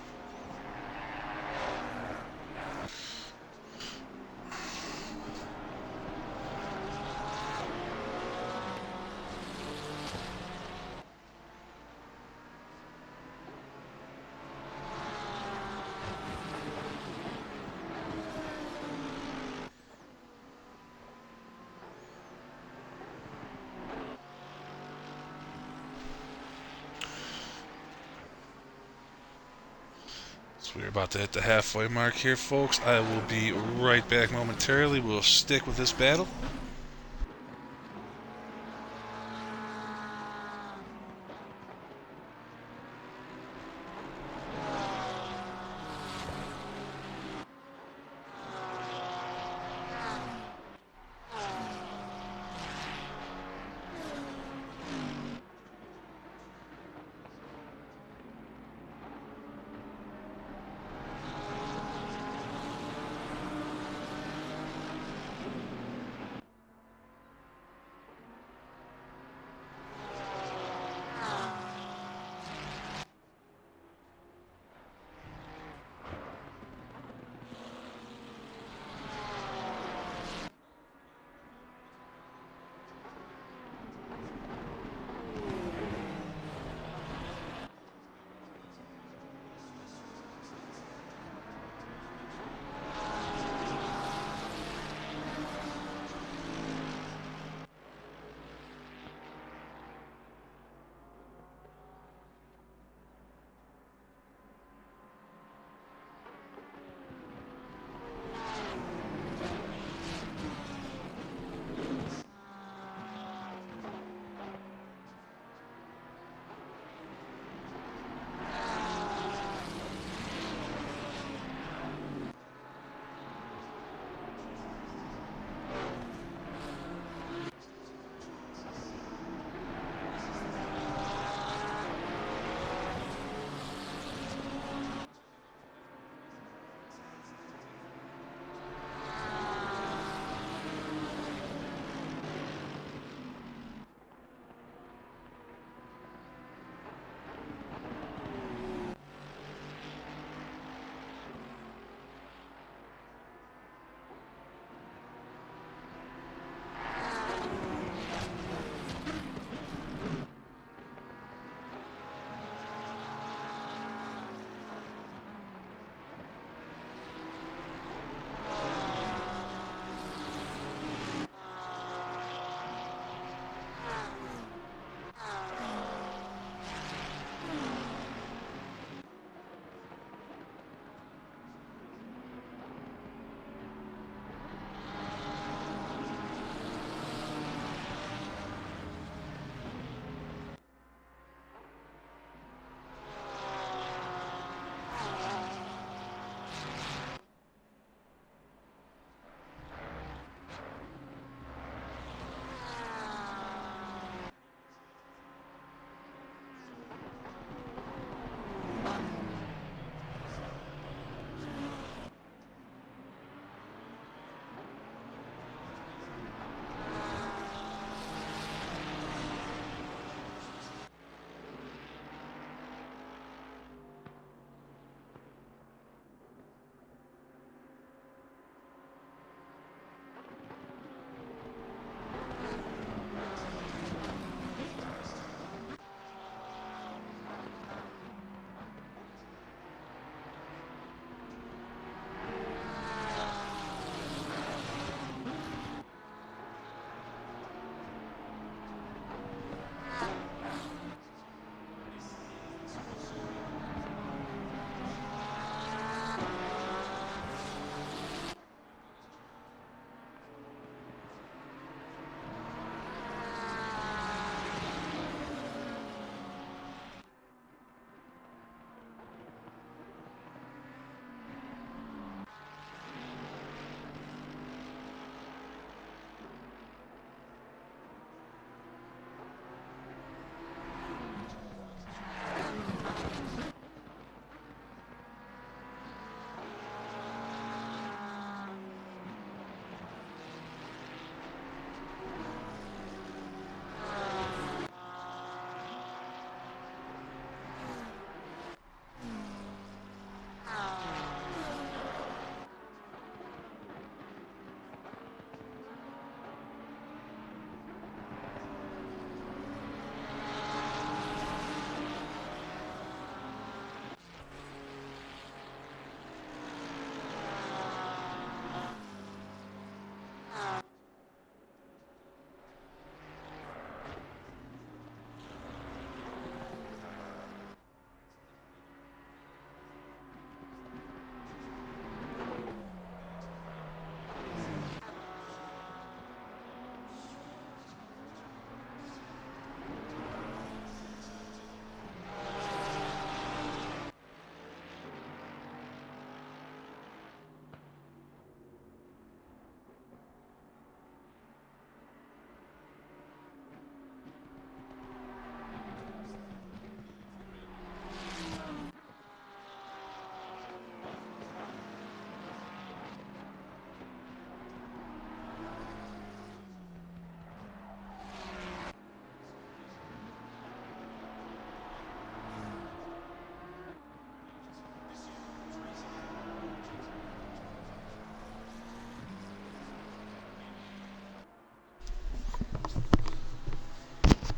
So we're about to hit the halfway mark here, folks. I will be right back momentarily. We'll stick with this battle.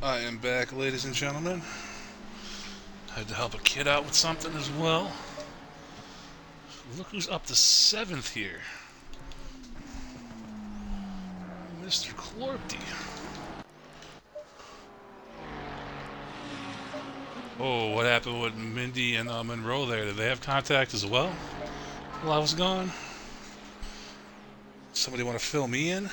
I am back, ladies and gentlemen. Had to help a kid out with something as well. Look who's up to 7th here. Mr. Clorpty. Oh, what happened with Mindy and Monroe there? Did they have contact as well while I was gone? Somebody want to fill me in?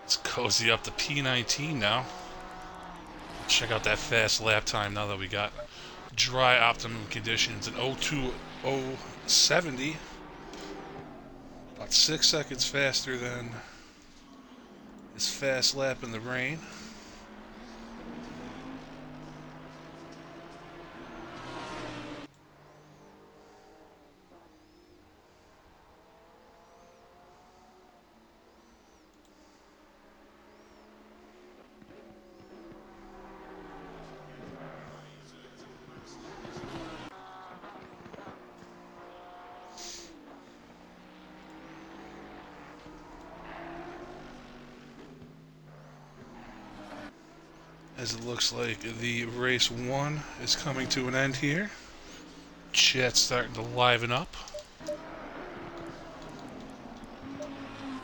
Let's cozy up to P19 now. Check out that fast lap time now that we got dry optimum conditions in 02070. About 6 seconds faster than his fast lap in the rain. As it looks like the race 1 is coming to an end here. Chat's starting to liven up.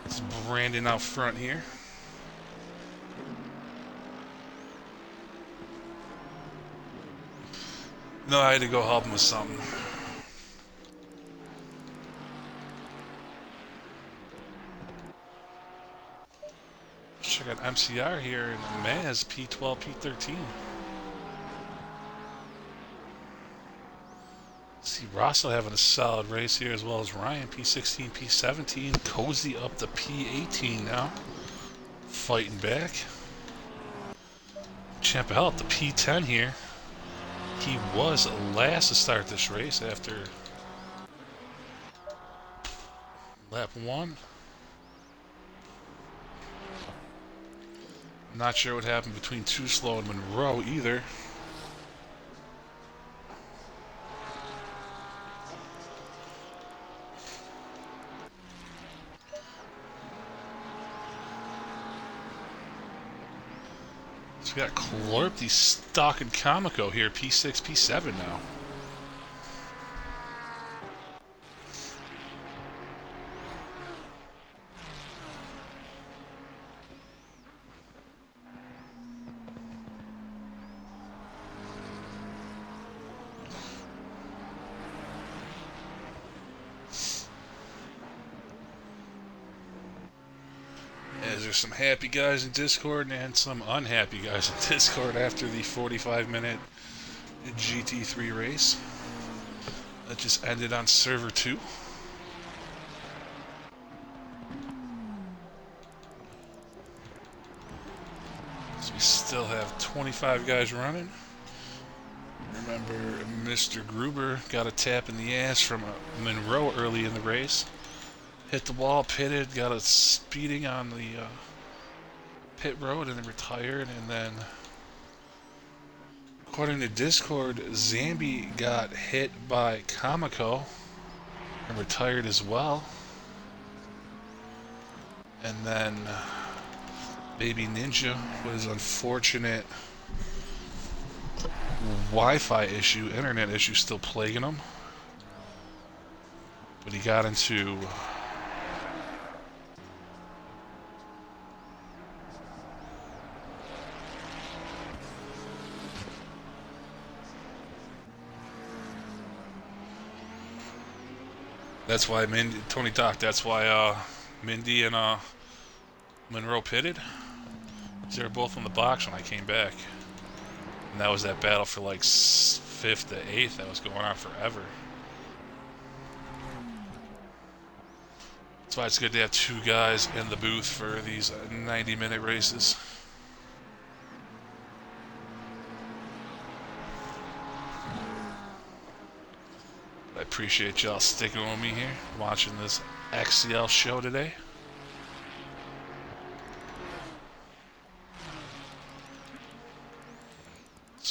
It's Brandon out front here. No, I had to go help him with something. Check out MCR here in Maz P12, P13. See Rosso having a solid race here as well as Ryan P16, P17. Cozy up to P18 now. Fighting back. Champahel up to P10 here. He was last to start this race after lap 1. Not sure what happened between Too Slow and Monroe either. So we got Clorpty stock and Comico here, P6, P7 now. There's some happy guys in Discord and some unhappy guys in Discord after the 45-minute GT3 race that just ended on server 2. So we still have 25 guys running. Remember, Mr. Gruber got a tap in the ass from Monroe early in the race. Hit the wall, pitted, got a speeding on the pit road, and then retired. And then, according to Discord, Zambi got hit by Comico and retired as well. And then Baby Ninja was unfortunate Wi-Fi issue, internet issue still plaguing him. But he got into that's why Tony Doc, that's why Mindy and Monroe pitted. They were both on the box when I came back. And that was that battle for like 5th to 8th that was going on forever. That's why it's good to have 2 guys in the booth for these 90-minute races. I appreciate y'all sticking with me here, watching this XCL show today.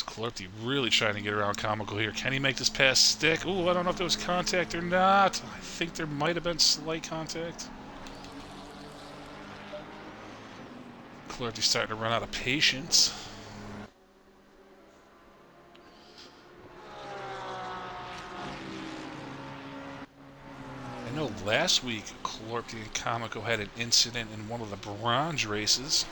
Clorpty really trying to get around Comical here. Can he make this pass stick? Ooh, I don't know if there was contact or not. I think there might have been slight contact. Clerty's starting to run out of patience. I know last week Clorty and Comico had an incident in one of the bronze races.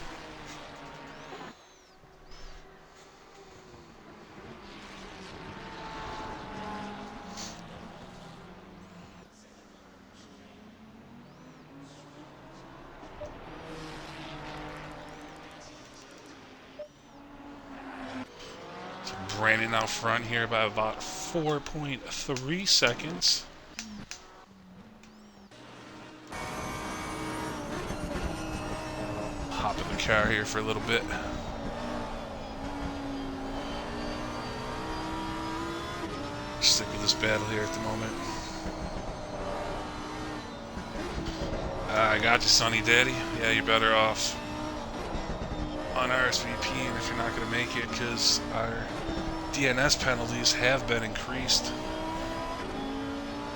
So Brandon out front here by about 4.3 seconds. Hop in the car here for a little bit. Stick with this battle here at the moment. I got you, Sonny Daddy. Yeah, you're better off on RSVPing if you're not going to make it, because our DNS penalties have been increased.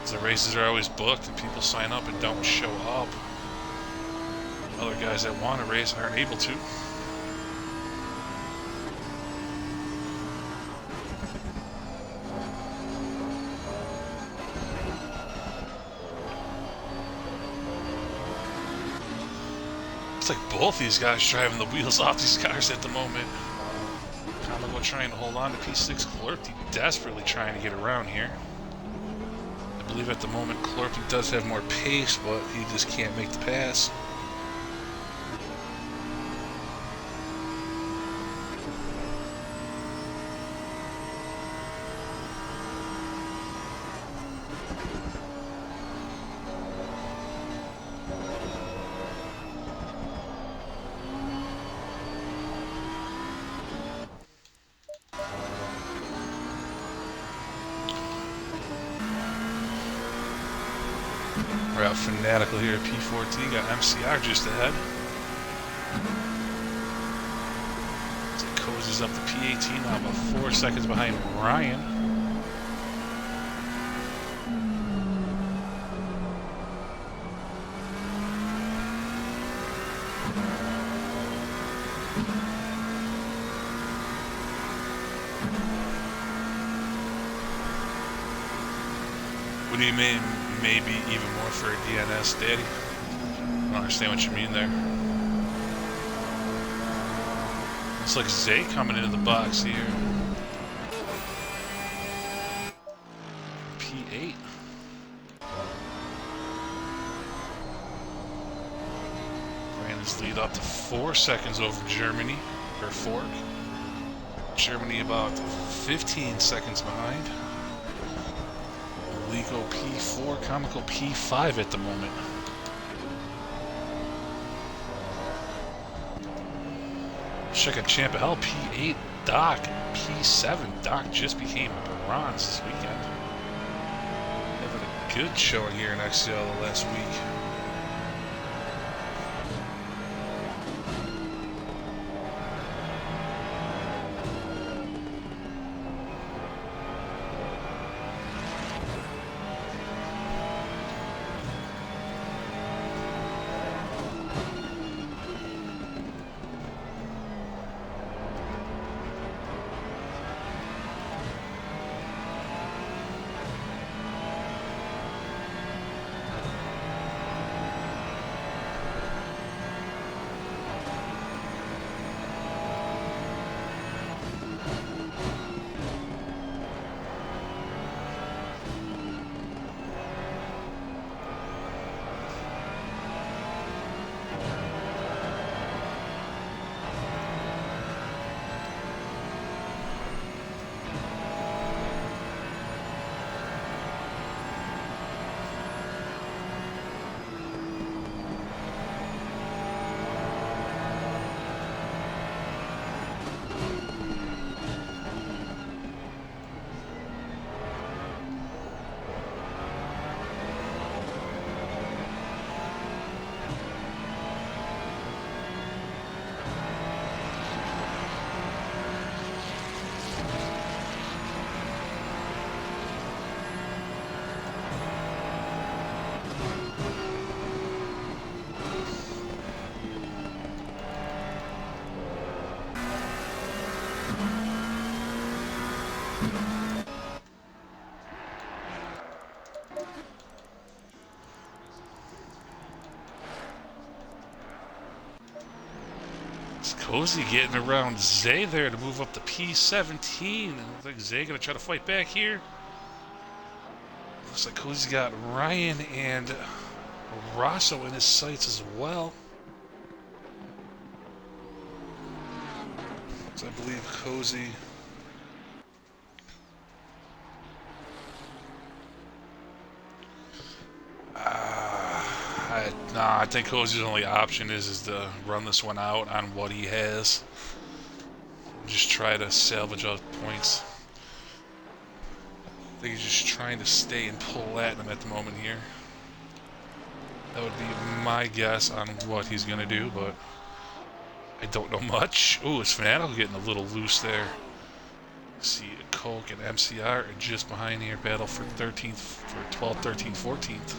The races are always booked and people sign up and don't show up. Other guys that want to race aren't able to. It's like both these guys driving the wheels off these cars at the moment. Comico trying to hold on to P6. Clerty desperately trying to get around here. I believe at the moment Clerty does have more pace, but he just can't make the pass. We're out fanatical here at P14. Got MCR just ahead. As it cozies up the P18 now, about 4 seconds behind Ryan. What do you mean, maybe even more for a DNS, Daddy? I don't understand what you mean there. Looks like Zay coming into the box here. P8. Brandon's lead up to 4 seconds over Germany, or Fork. Germany about 15 seconds behind. Ligo P4, Comico P5 at the moment. Check out Champa Hell P8, Doc P7. Doc just became bronze this weekend. Having a good showing here in XCL last week. It's Cozy getting around Zay there to move up to P17. And looks like Zay gonna try to fight back here. Looks like Cozy's got Ryan and Rosso in his sights as well. So I believe Cozy. I think Cozy's only option is to run this one out on what he has. Just try to salvage up points. I think he's just trying to stay in platinum at the moment here. That would be my guess on what he's going to do, but I don't know much. Ooh, is Fanatical getting a little loose there? See, Coke and MCR are just behind here. Battle for 13th, for 12th, 13th, 14th.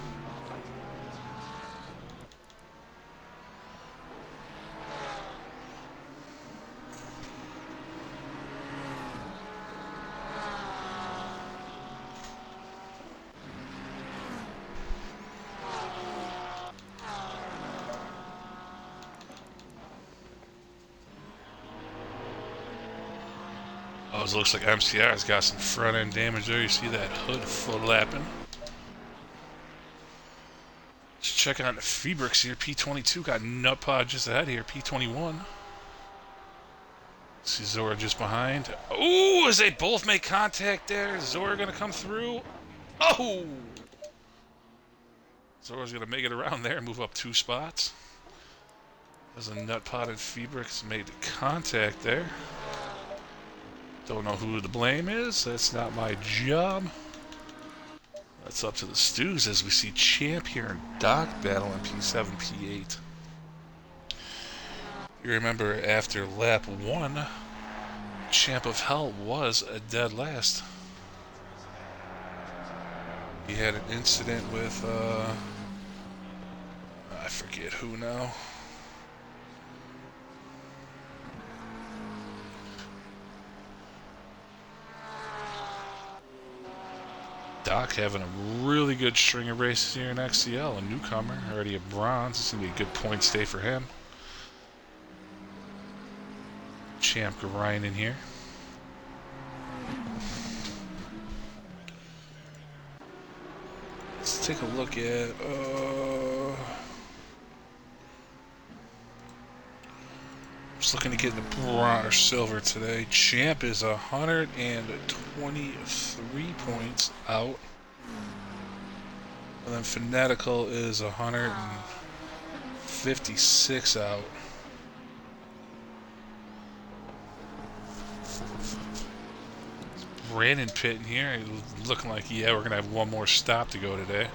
Oh, it looks like MCR's got some front end damage there. You see that hood flapping. Let's check out Feebrix here. P22 got Nutpod just ahead here. P21. See Zora just behind. Ooh, as they both make contact there. Zora gonna come through. Oh! Zora's gonna make it around there and move up 2 spots. As a Nutpod and Feebrix made contact there. Don't know who to blame is. That's not my job. That's up to the Stews as we see Champ here and Doc battle in P7, P8. You remember after lap 1, Champ of Hell was a dead last. He had an incident with, I forget who now. Doc having a really good string of races here in XCL. A newcomer, already a bronze. It's going to be a good point stay for him. Champ grinding here. Let's take a look at... just looking to get into bronze or silver today. Champ is 123 points out. And then Fanatical is 156 out. Brandon pitting here. Looking like, yeah, we're going to have one more stop to go today.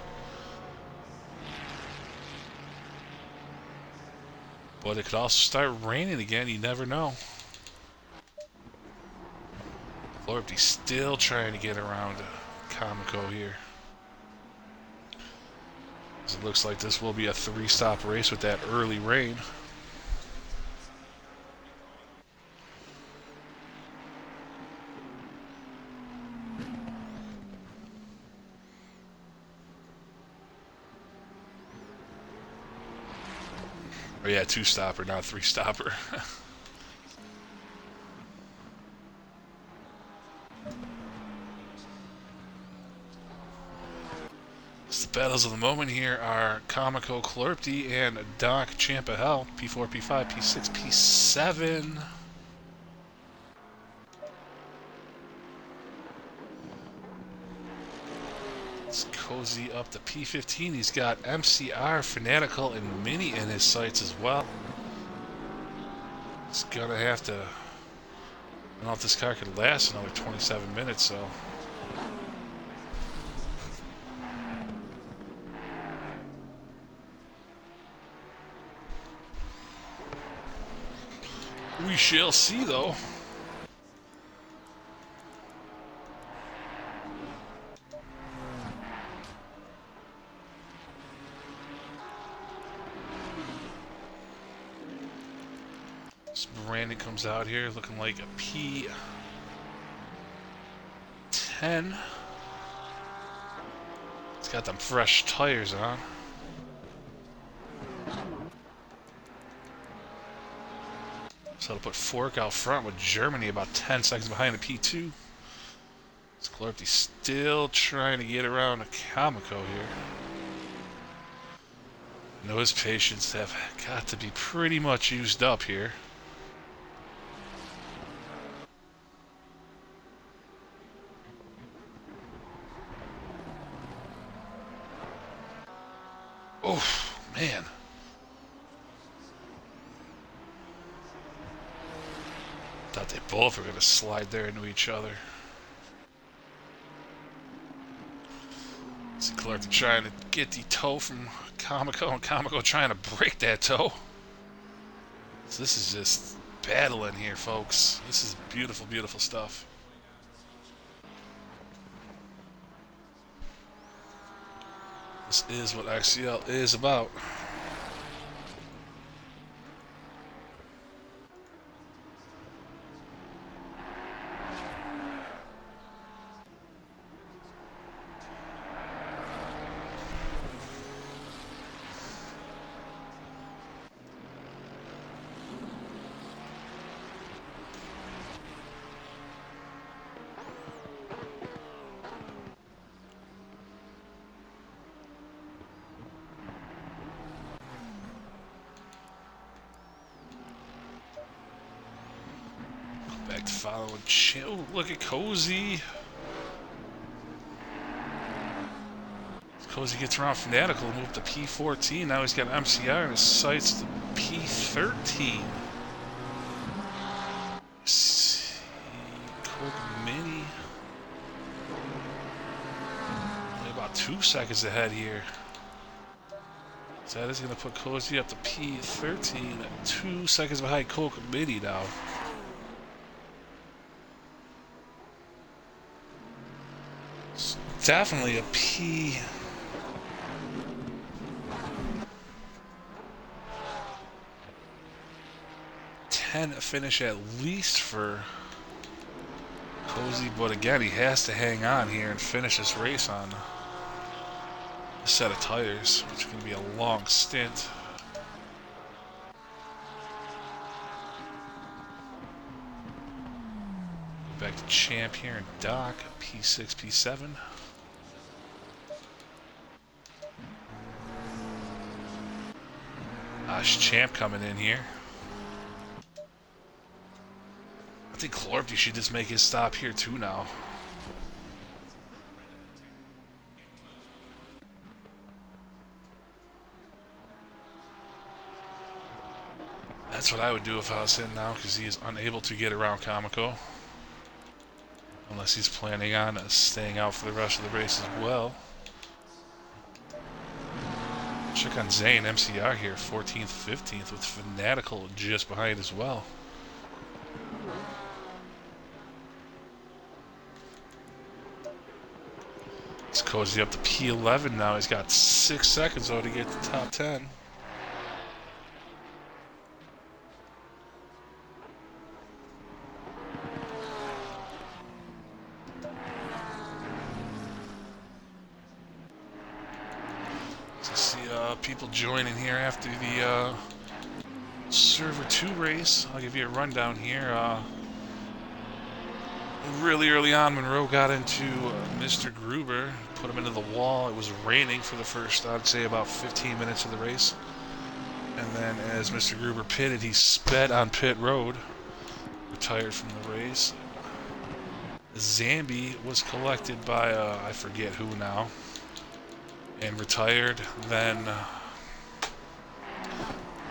But it could also start raining again. You never know. Lorpty's still trying to get around Comico here. It looks like this will be a 3-stop race with that early rain. Oh yeah, 2-stopper, not 3-stopper. The battles of the moment here are Comico Clorpty and Doc Champ of Hell. P4, P5, P6, P7. It's Cozy up to P15. He's got MCR, Fanatical, and Mini in his sights as well. He's gonna have to... I don't know if this car could last another 27 minutes, so... we shall see, though. Brandon comes out here looking like a P. 10. It's got them fresh tires on. So it'll put Fork out front with Germany about 10 seconds behind the P2. Sklarpty's still trying to get around a Kamiko here. I know his patience have got to be pretty much used up here. Oh, man. Thought they both were going to slide there into each other. Sklarpty trying to get the toe from Kamiko, and Kamiko trying to break that toe. So this is just battling here, folks. This is beautiful, beautiful stuff. This is what XCL is about. Back to following Chill. Look at Cozy. Cozy gets around Fanatical and move to P14. Now he's got MCR in his sights to P13. See, Coke Mini. Only about 2 seconds ahead here. So that is going to put Cozy up to P13. 2 seconds behind Coke Mini now. It's definitely a P. 10 finish at least for Cozy, but again, he has to hang on here and finish this race on a set of tires, which is going to be a long stint. Back to Champ here in Doc, P6, P7. Champ coming in here. I think Sklarpty should just make his stop here too now. That's what I would do if I was him now, because he is unable to get around Kamiko. Unless he's planning on staying out for the rest of the race as well. Check on Zane, MCR here, 14th, 15th, with Fanatical just behind as well. It's Cozy up to P11 now. He's got 6 seconds though to get to the top 10. So see people joining here after the Server 2 race. I'll give you a rundown here. Really early on, Monroe got into Mr. Gruber, put him into the wall. It was raining for the first, I'd say, about 15 minutes of the race. And then as Mr. Gruber pitted, he sped on pit road, retired from the race. Zambi was collected by, I forget who now, and retired. Then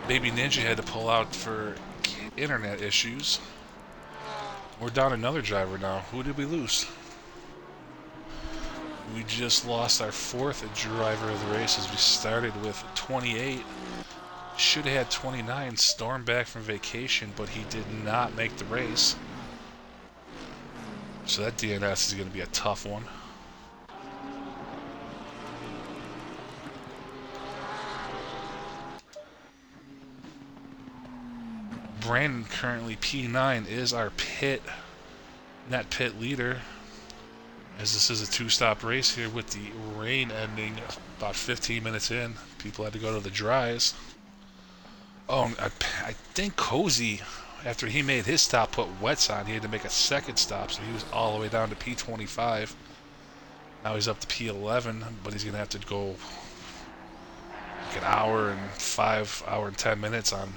Baby Ninja had to pull out for internet issues. We're down another driver now. Who did we lose? We just lost our 4th driver of the race as we started with 28. Should have had 29. Stormed back from vacation, but he did not make the race. So that DNS is going to be a tough one. Brandon currently P9 is our net pit leader As this is a two-stop race here with the rain ending about 15 minutes in. People had to go to the dries. Oh, I think Cozy, after he made his stop, put wets on. He had to make a second stop, so he was all the way down to P25. Now he's up to P11, but he's going to have to go like an hour and 10 minutes on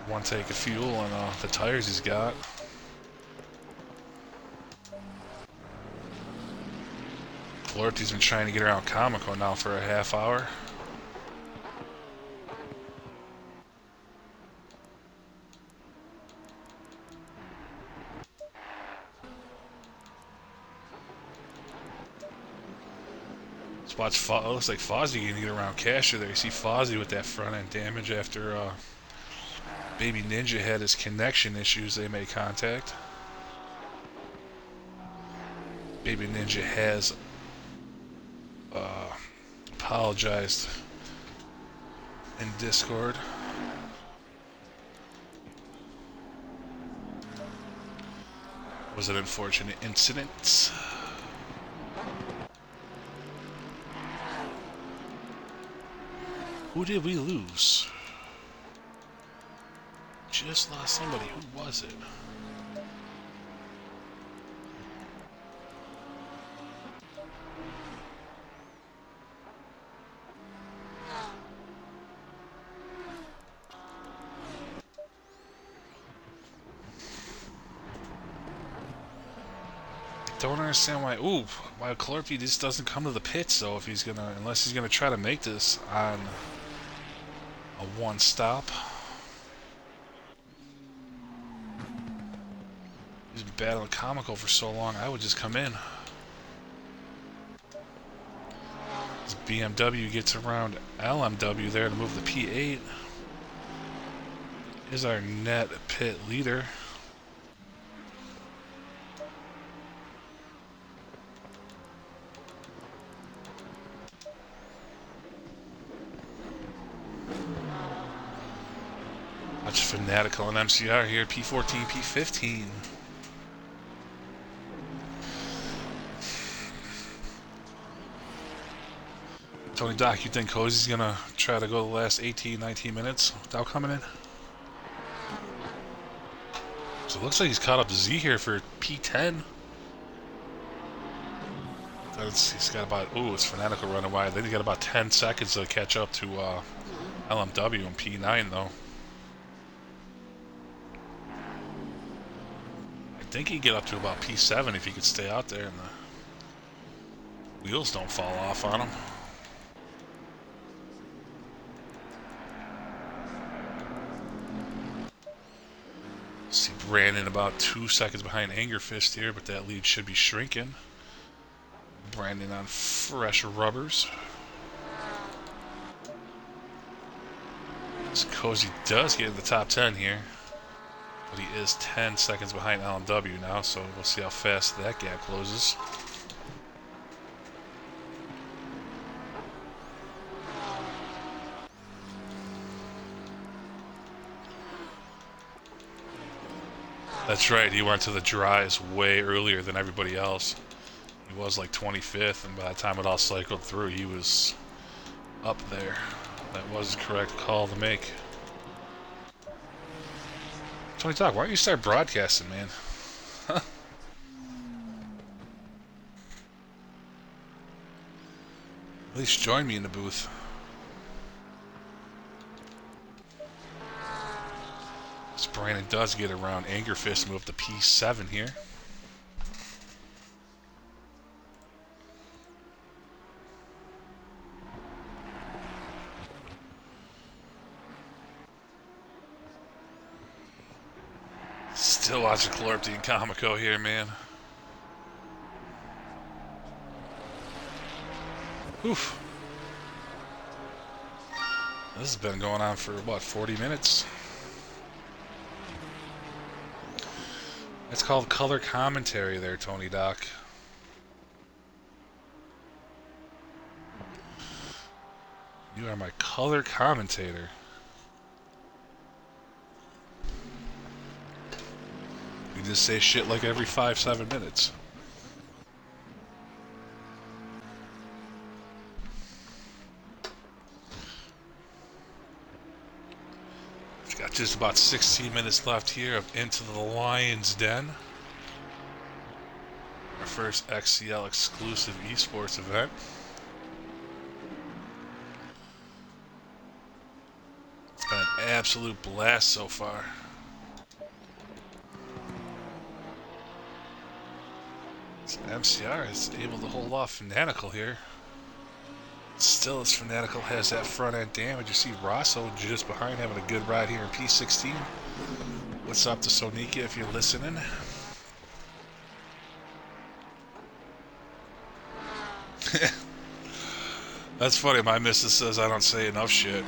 one tank of fuel and the tires he's got. Flirty's been trying to get around Comico now for a half hour. Let's watch. It looks like Fozzie can get around Casher there. You see Fozzie with that front end damage after Baby Ninja had his connection issues. They made contact. Baby Ninja has apologized in Discord. Was an unfortunate incident. Who did we lose? Just lost somebody. Who was it? Don't understand why Clorpy just doesn't come to the pits though unless he's gonna try to make this on a one stop. He's been battling Comical for so long, I would just come in. As BMW gets around LMW there to move the P8. Is our net pit leader. Much fanatical in MCR here, P14, P15. Tony Doc, you think Cozy's gonna try to go the last 18, 19 minutes without coming in? So it looks like he's caught up to Z here for P10. He's got about, it's Fanatical running wide. Then he's got about 10 seconds to catch up to LMW and P9 though. I think he'd get up to about P7 if he could stay out there and the wheels don't fall off on him. See Brandon about 2 seconds behind Anger Fist here, but that lead should be shrinking. Brandon on fresh rubbers. So Cozy does get in the top 10 here, but he is 10 seconds behind LMW now, so we'll see how fast that gap closes. That's right, he went to the dries way earlier than everybody else. He was like 25th, and by the time it all cycled through, he was up there. That was the correct call to make. Tony Talk, why don't you start broadcasting, man? At least join me in the booth. This Brandon does get around Anger Fist, move to P7 here. Still watching Clorpty and Comico here, man. Oof. This has been going on for, what, 40 minutes? That's called color commentary there, Tony Doc. You are my color commentator. You just say shit like every 5-7 minutes. Just about 16 minutes left here of Into the Lion's Den. Our first XCL exclusive eSports event. It's been an absolute blast so far. So MCR is able to hold off Fanatical here. Still, as Fanatical has that front end damage. You see Rosso just behind having a good ride here in P16. What's up to Sonika if you're listening? That's funny. My missus says I don't say enough shit.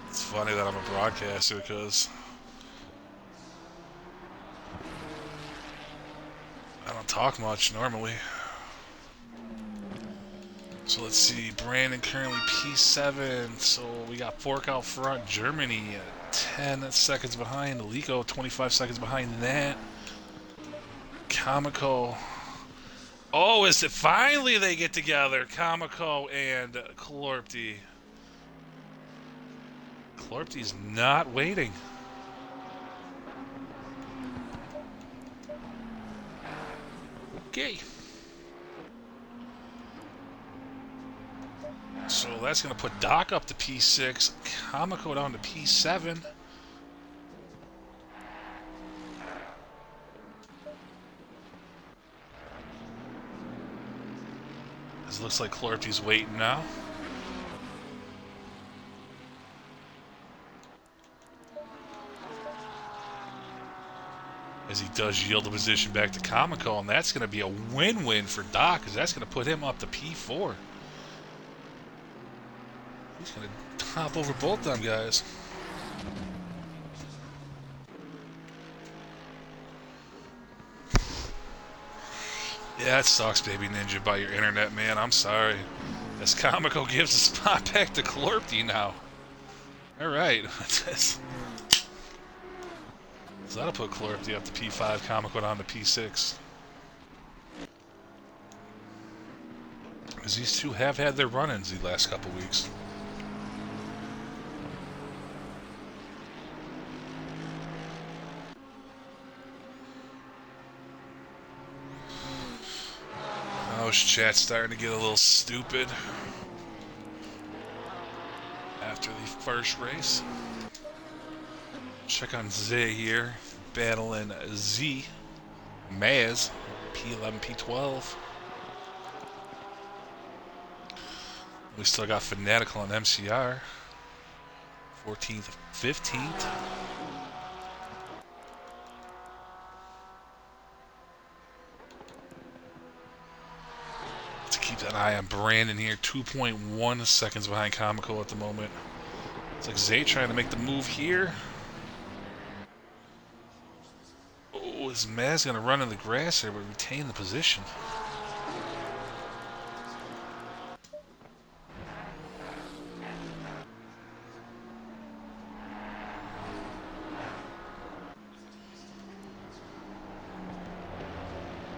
It's funny that I'm a broadcaster because I don't talk much normally. So let's see. Brandon currently P7. So we got Fork out front. Germany 10 seconds behind. Lico 25 seconds behind that. Kamiko. Oh, is it finally they get together? Kamiko and Clorpty. Clorpty's not waiting. Okay. So that's going to put Doc up to P6, Kamiko down to P7. It looks like Clorpty's waiting now. As he does yield the position back to Kamiko, and that's going to be a win-win for Doc, because that's going to put him up to P4. He's going to hop over both them guys. Yeah, it sucks, Baby Ninja, by your internet, man. I'm sorry. As Kamiko gives the spot back to Clorpty now. Alright. So that'll put Clorpty up to P5, Kamiko down to P6. Because these two have had their run-ins the last couple weeks. Oh, chat's starting to get a little stupid after the first race. Check on Zay here, battling Z, Maz, P11, P12. We still got Fanatical and MCR, 14th, 15th. To keep an eye on Brandon here, 2.1 seconds behind Kamiko at the moment. It's like Zay trying to make the move here. Oh, is Maz going to run in the grass here but retain the position?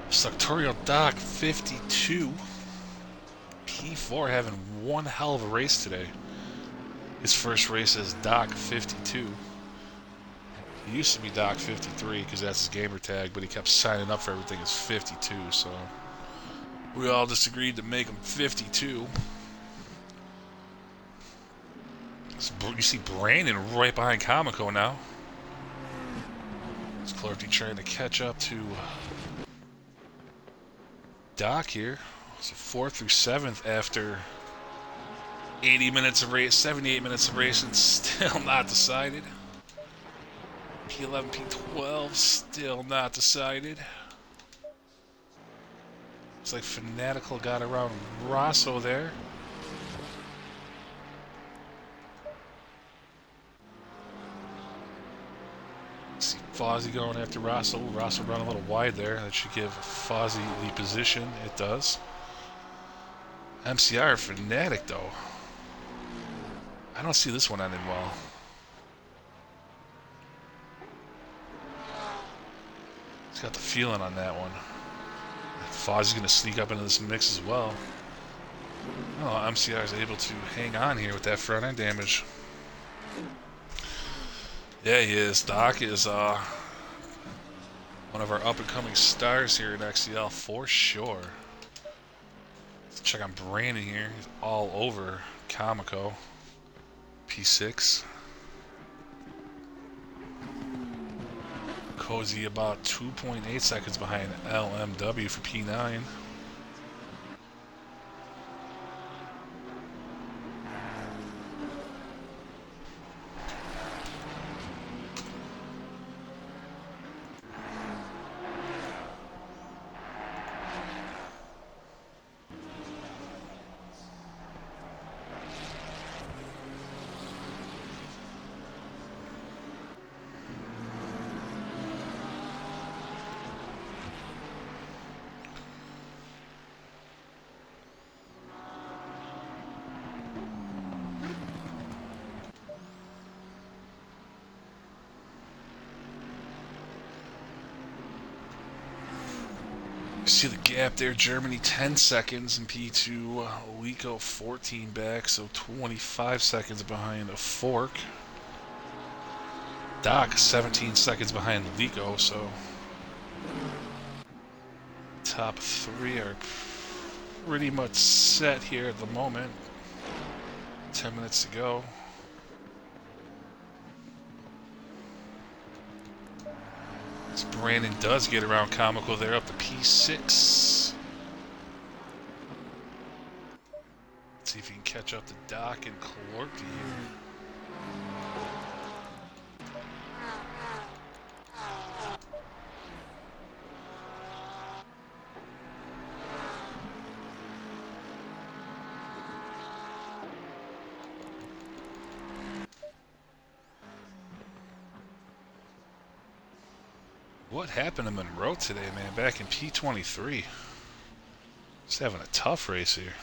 Suctorial Doc 52. P4 having one hell of a race today. His first race is Doc 52. He used to be Doc 53 because that's his gamer tag, but he kept signing up for everything as 52, so we all just agreed to make him 52. So you see Brandon right behind Kamiko now. It's Clorpty trying to catch up to Doc here. So 4th through 7th after 80 minutes of race, 78 minutes of racing, still not decided. P11, P12, still not decided. Looks like Fanatical got around Rosso there. See Fozzie going after Rosso. Rosso run a little wide there. That should give Fozzie the position. It does. MCR Fanatic, though. I don't see this one ending well. He's got the feeling on that one. Fozzie's going to sneak up into this mix as well. Oh, MCR is able to hang on here with that front end damage. Yeah, he is. Doc is one of our up-and-coming stars here in XCL for sure. Let's check on Brandon here. He's all over Comico. P6. Cozy about 2.8 seconds behind LMW for P9. See the gap there, Germany 10 seconds in P2, Lico 14 back, so 25 seconds behind a Fork. Doc 17 seconds behind Lico, so top three are pretty much set here at the moment. 10 minutes to go. As Brandon does get around Comical there up to P6. Let's see if he can catch up to Doc and Clorky here. What happened to Monroe today, man? Back in P23. Just having a tough race here.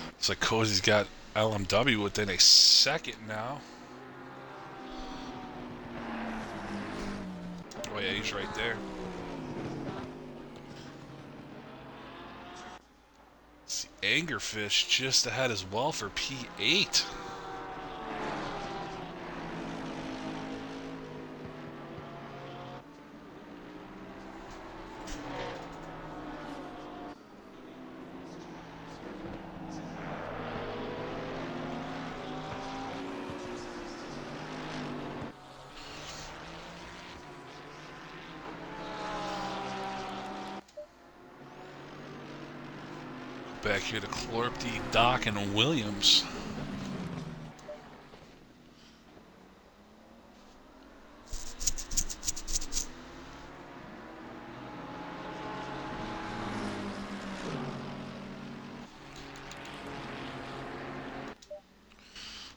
Looks like Cozy's got LMW within a second now. Oh yeah, he's right there. See, Angerfish just ahead as well for P8. Back here to Clorpty, Doc, and Williams.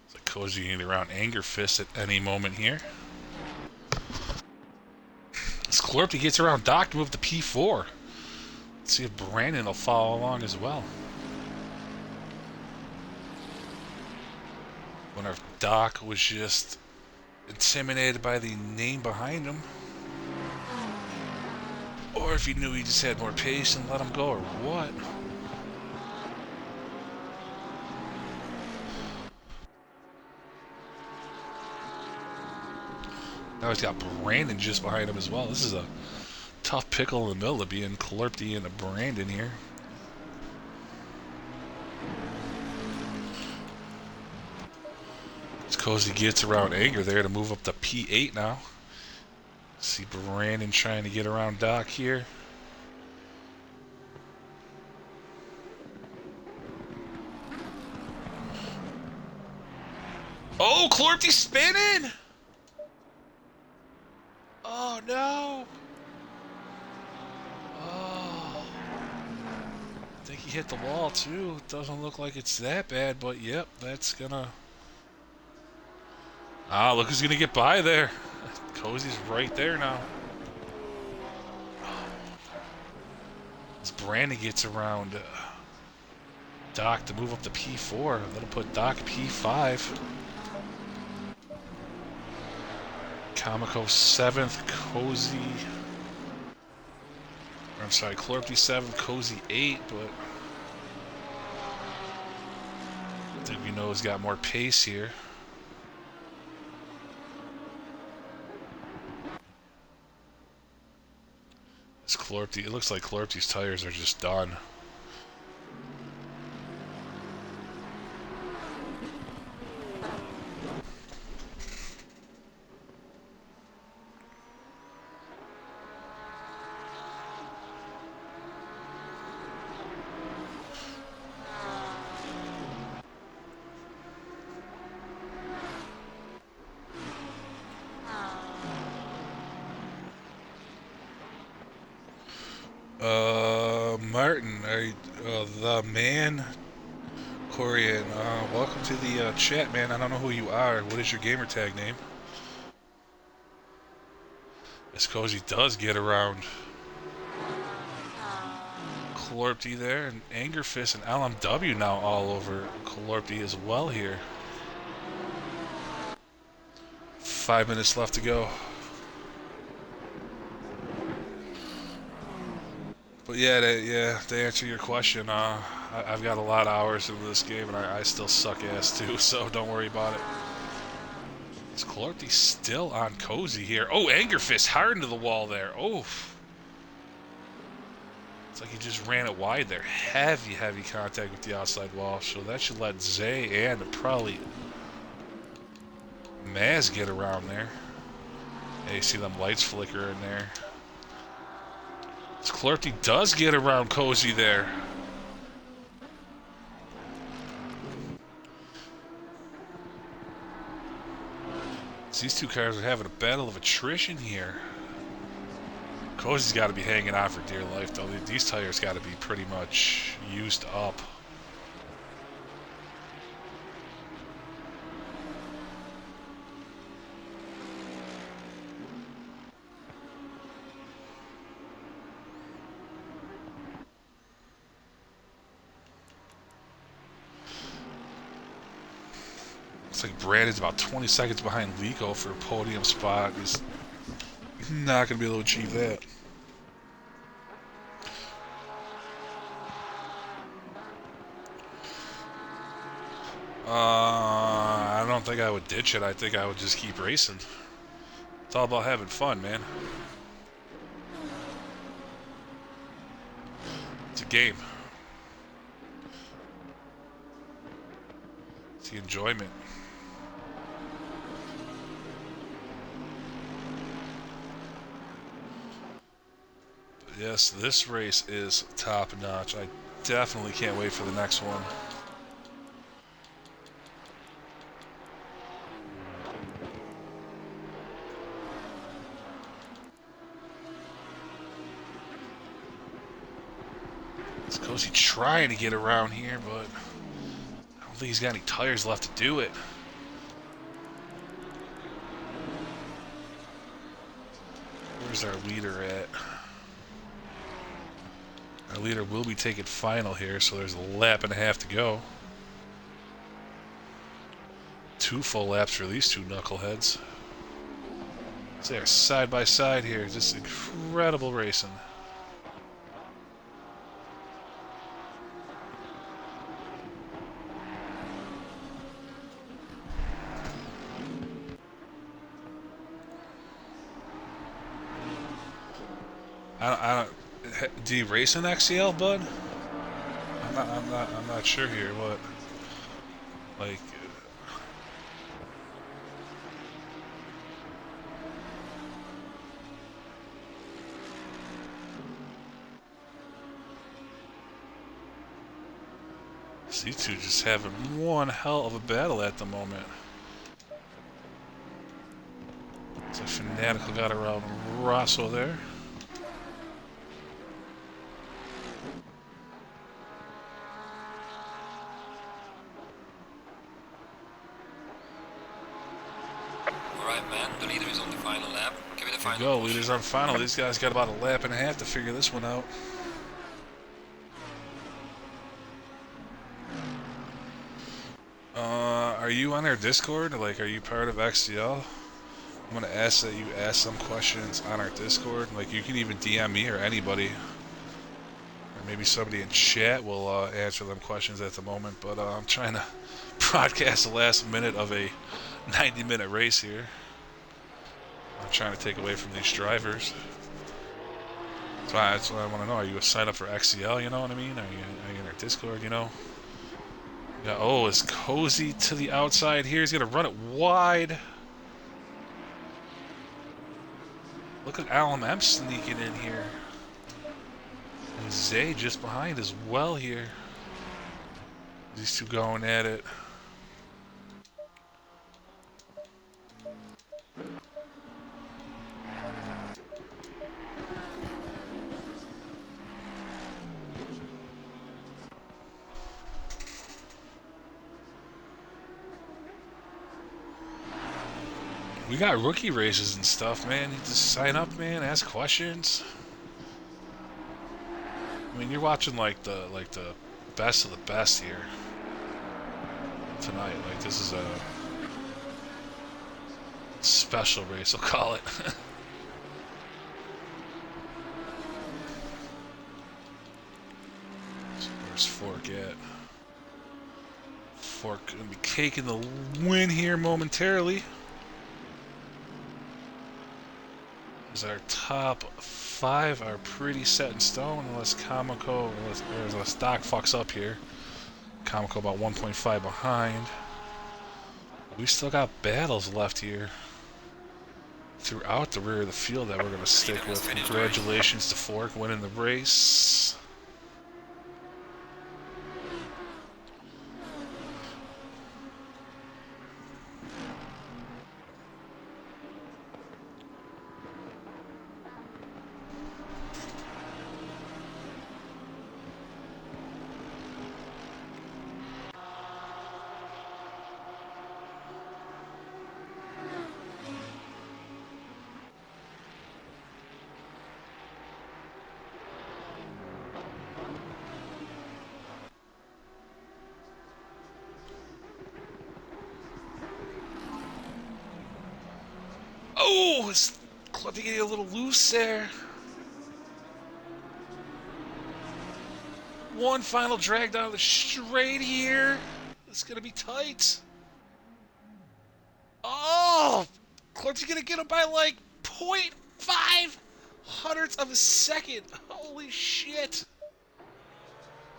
So Cozy getting around Angerfist at any moment here. As Clorpty gets around Doc to move to P4. Let's see if Brandon will follow along as well. Wonder if Doc was just intimidated by the name behind him, or if he knew he just had more pace and let him go, or what. Now he's got Brandon just behind him as well. This is a tough pickle in the middle to be in, Clorpty and a Brandon here. As Cozy gets around Anger there to move up to P8 now. See Brandon trying to get around Doc here. Oh, Clorpty spinning! Oh no! Oh, I think he hit the wall too. Doesn't look like it's that bad, but yep, that's gonna. Ah, look who's gonna get by there. Cozy's right there now. As Brandon gets around Doc to move up to P4, that'll put Doc at P5. Comico 7th, Cozy. I'm sorry, Clorpy 7th, Cozy 8, but I think we know he's got more pace here. This Clorpy, it looks like Clorpy's tires are just done. Martin, are you, the man, Corian, welcome to the chat, man. I don't know who you are. What is your gamer tag name? This Cozy does get around Clorpy there, and Angerfist and LMW now all over Clorpy as well here. 5 minutes left to go. But yeah, to answer your question, I've got a lot of hours into this game, and I still suck ass too, so don't worry about it. Is Clorpy still on Cozy here? Oh, Angerfist hard into the wall there. Oh. It's like he just ran it wide there. Heavy contact with the outside wall, so that should let Zay and probably Maz get around there. Yeah, you see them lights flicker in there. This Clorpy does get around Cozy there. These two cars are having a battle of attrition here. Cozy's got to be hanging on for dear life, though. These tires got to be pretty much used up. Looks like Brandon's about 20 seconds behind Lico for a podium spot. He's not going to be able to achieve that. I don't think I would ditch it. I think I would just keep racing. It's all about having fun, man. It's a game. It's the enjoyment. But yes, this race is top notch. I definitely can't wait for the next one. It's Cozy trying to get around here, but I don't think he's got any tires left to do it. Where's our leader at? Our leader will be taking final here, so there's a lap and a half to go. 2 full laps for these two knuckleheads. So they're side by side here, just incredible racing. I don't. Do you race in XCL, bud? I'm not sure here, but like. These two just having one hell of a battle at the moment. So Fanatical got around Rosso there. Alright, man, the leader is on the final lap. Give it a final Go, push. leaders on final. These guys got about a lap and a half to figure this one out. Are you on their Discord? Like, are you part of XCL? I'm gonna ask that you ask some questions on our Discord. Like you can even DM me or anybody, or maybe somebody in chat will answer them questions at the moment. But I'm trying to broadcast the last minute of a 90-minute race here. I'm trying to take away from these drivers. That's why I want to know. Are you a sign up for XCL? You know what I mean? Are you in our Discord? You know. Yeah. Oh, is Cozy to the outside here? He's gonna run it wide. Look at LMM sneaking in here. And Zay just behind as well here. These two going at it. We got rookie races and stuff, man. You just sign up, man. Ask questions. I mean, you're watching like the best of the best here tonight. Like this is a special race, I'll call it. So where's Fork at? Fork gonna be caking the win here momentarily. As our top 5 are pretty set in stone, unless unless Doc fucks up here. Comico about 1.5 behind. We still got battles left here throughout the rear of the field that we're going to stick with. Congratulations to Fork winning the race. Oh, it's clubbing getting a little loose there. One final drag down the straight here. It's going to be tight. Oh, Club's going to get him by like 0.5 hundredths of a second. Holy shit.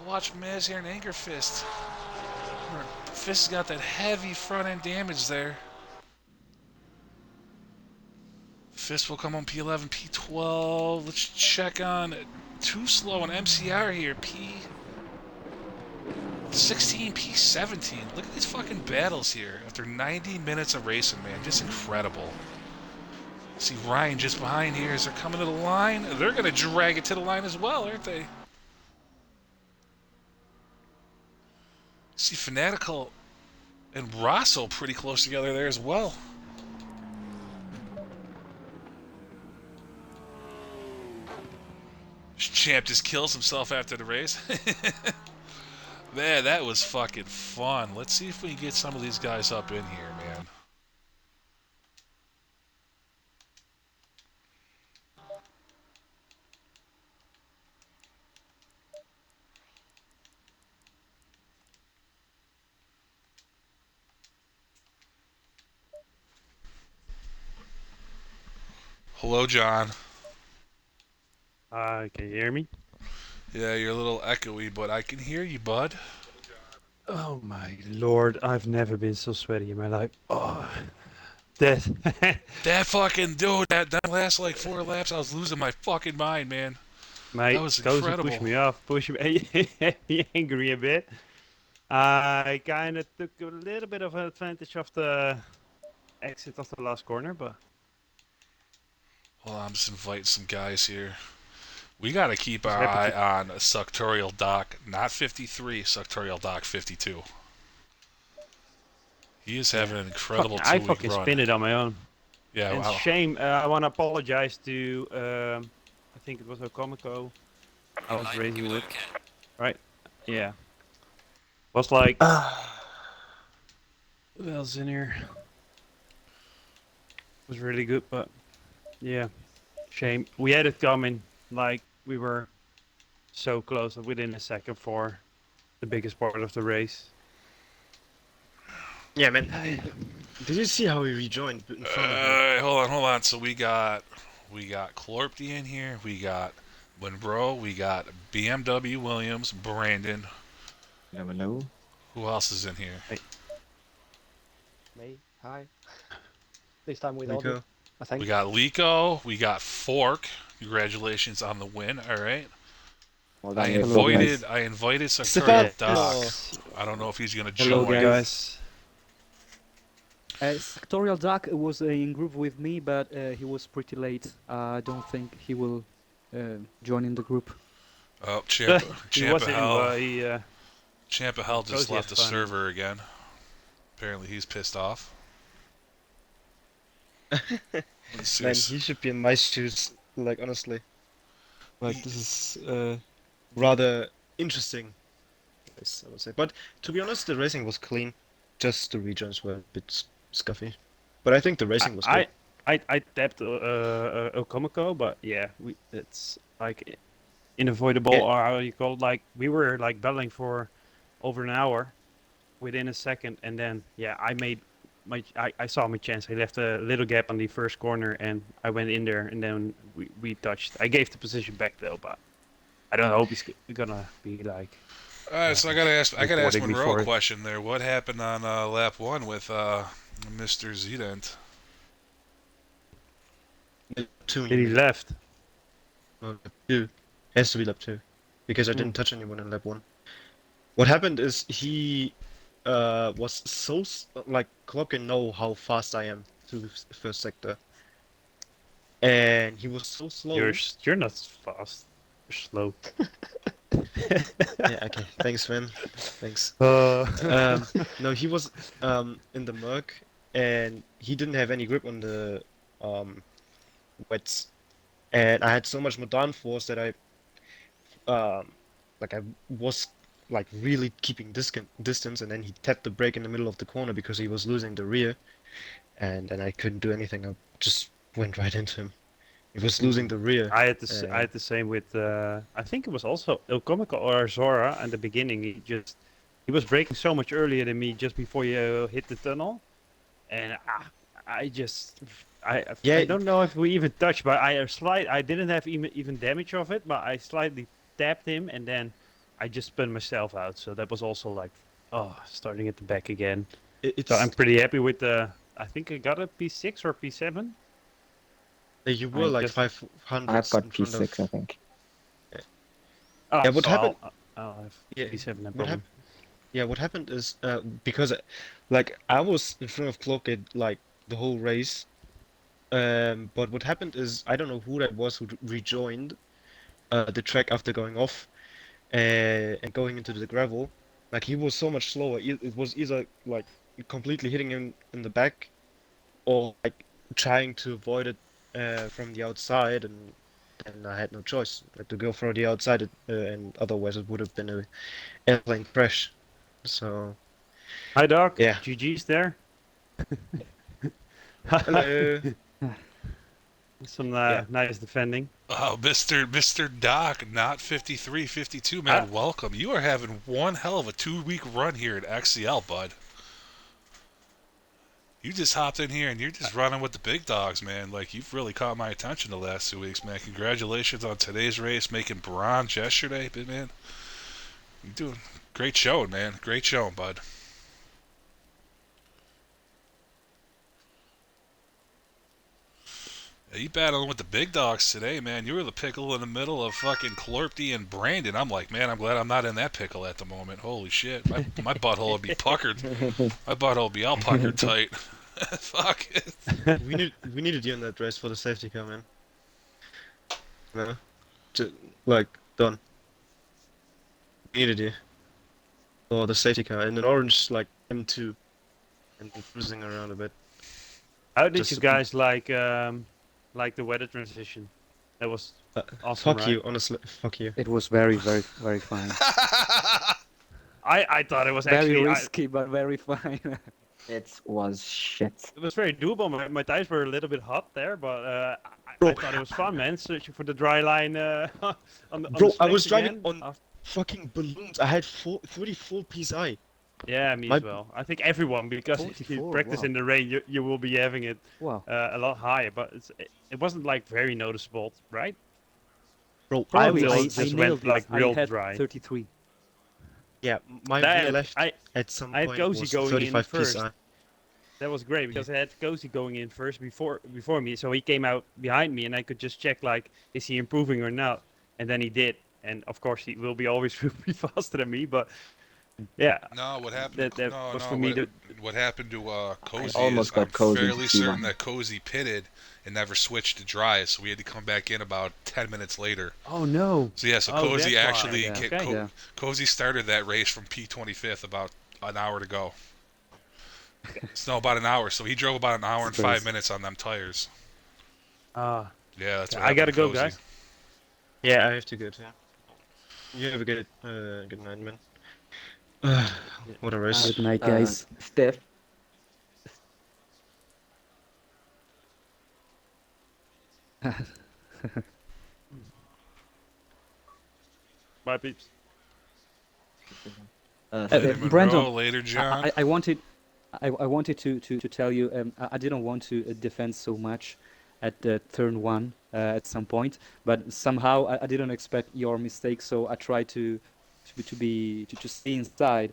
Watch Maz here in Anger Fist. Fist has got that heavy front end damage there. Fist will come on P11, P12. Let's check on Too Slow on MCR here. P16, P17. Look at these fucking battles here. After 90 minutes of racing, man. Just incredible. See Ryan just behind here as they're coming to the line. They're going to drag it to the line as well, aren't they? See Fanatical and Rosso pretty close together there as well. Champ just kills himself after the race. Man, that was fucking fun. Let's see if we can get some of these guys up in here, man. Hello, John. Can you hear me? Yeah, you're a little echoey, but I can hear you, bud. Oh my lord, I've never been so sweaty in my life. Oh, death. That fucking dude, that last like 4 laps, I was losing my fucking mind, man. That Mate, was Cozy pushed incredible. me off, pushed me angry a bit. I kind of took a little bit of advantage of the exit of the last corner, but Well, I'm just inviting some guys here. We got to keep was our happy eye to. on Suctorial Doc, not 53, Suctorial Doc 52. He is Yeah, having an incredible fucking, I 2 week fucking run. spin it on my own. Yeah, And wow. shame. I want to apologize to. I think it was a Comico I was racing with. Right? Yeah. Was like. Who else in here? was really good, but yeah, shame. We had it coming. Like we were so close within a second for the biggest part of the race. Yeah, man. Did you see how he rejoined in front of me? Hold on. So we got Clorpty in here. We got Monroe. We got BMW Williams, Brandon. Hello. Who else is in here? Me. Hi. This time with audio, Rico? I think. We got Lico. We got Fork. Congratulations on the win. All right. Well I done, Hello, guys. invited Stefan! Sartorial Yes. Doc. No. I don't know if he's gonna Hello, join. guys. Sectorial Duck was in group with me, but he was pretty late. I don't think he will join in the group. Oh, He was in, but he Champ of Hell goes just he left have the fun. server again. Apparently he's pissed off. Man, Seriously. he should be in my shoes. Like, honestly. Like, this is rather interesting, I would say. But to be honest, the racing was clean. Just the rejoins were a bit scuffy. But I think the racing was good. I tapped Okomoko, but yeah, it's like unavoidable, Yeah. or how you call it. Like we were like battling for over an hour within a second, and then yeah, I saw my chance. I left a little gap on the first corner, and I went in there, and then we touched. I gave the position back though, but I don't hope he's gonna be like. Alright, so I gotta ask Reporting Monroe before a it. question there. What happened on lap one with Mr. Zedent? Two, Then he left. lap two. Has to be lap two. Because I didn't touch anyone in lap one. What happened is he was so like Klopp can know how fast I am to the first sector. And he was so slow. You're not fast. You're slow. Yeah, okay. Thanks, man. Thanks. No, he was in the Merc and he didn't have any grip on the wets. And I had so much more downforce that I was like really keeping distance, and then he tapped the brake in the middle of the corner because he was losing the rear, and then I couldn't do anything. I just went right into him. He was losing the rear. I had the same with I think it was also Il Comico or Zora at the beginning. He was braking so much earlier than me just before you hit the tunnel, and I Yeah. don't know if we even touched, but I didn't have even damage of it, but I slightly tapped him, and then I just spun myself out. So that was also like starting at the back again. It's So I'm pretty happy with the. I think I got a P6 or P7. you were I like just- 500 I've got in front P6, I of. think. Oh, Yeah, what so happened- I'll have Yeah, P7, no what problem. Yeah, what happened is because like I was in front of Clockgate like the whole race, but what happened is I don't know who that was who rejoined the track after going off and going into the gravel. Like he was so much slower. It was either like completely hitting him in the back, or like trying to avoid it from the outside, and I had no choice like to go for the outside, and otherwise it would have been a airplane crash. So Hi, Doc. yeah. GG's there. Hello. Some Yeah. nice defending. Oh, Mr. Doc, not 53, 52, man. Welcome. You are having one hell of a 2-week run here at XCL, bud. You just hopped in here and you're just running with the big dogs, man. Like, you've really caught my attention the last 2 weeks, man. Congratulations on today's race, making bronze yesterday, man. You're doing great showing, man. Great showing, bud. Yeah, you battling with the big dogs today, man. You were the pickle in the middle of fucking Clorpty and Brandon. I'm like, man, I'm glad I'm not in that pickle at the moment. Holy shit. My butthole would be puckered. My butthole would be all puckered tight. Fuck it. We needed you in that race for the safety car, man. No, like done. We needed you for the safety car in an orange like M2, and cruising around a bit. How did Just you to- guys like the weather transition? That was awesome, Fuck right? you, honestly. Fuck you. It was very, very, very fine. I thought it was Very actually risky, but very fine. It was shit. It was very doable. My tires were a little bit hot there, but I Bro, thought it was fun, man. Searching for the dry line on the bro, I was slicks driving again. on fucking balloons. I had 34 psi. Yeah, me My as well. I think everyone, because if you 44, practice wow. in the rain, you will be having it Wow. a lot higher. But it wasn't like very noticeable, right? bro, I Probably Until was it I just nailed went it. like I real had dry. 33. yeah, my rear That left I at some I had point Cozy was going in 35 first. psi. That was great because I had Cozy going in first before me, so he came out behind me, and I could just check like, is he improving or not? And then he did, and of course he will be always be faster than me. But yeah, No, what happened that to that no was for no me. what happened to I Cozy is almost I'm got Cozy into fairly certain P1. that Cozy pitted and never switched to dry, so we had to come back in about 10 minutes later. Oh no! So yeah, so Oh, Cozy that's why. actually Yeah. Okay. Yeah. Cozy started that race from P25th about an hour to go. So no, about an hour. So he drove about an hour and five Disgrace. minutes on them tires. Uh, Yeah, that's okay, what I happened gotta to go, Cozy. guys. Yeah, I have to go too. You have a good night, man. What a race. Good night, guys. Steph, Bye, peeps. Later, Steph, Brandon, Monroe. Later, John. I wanted to tell you, I didn't want to defend so much at the turn one at some point, but somehow I didn't expect your mistake, so I tried to stay inside.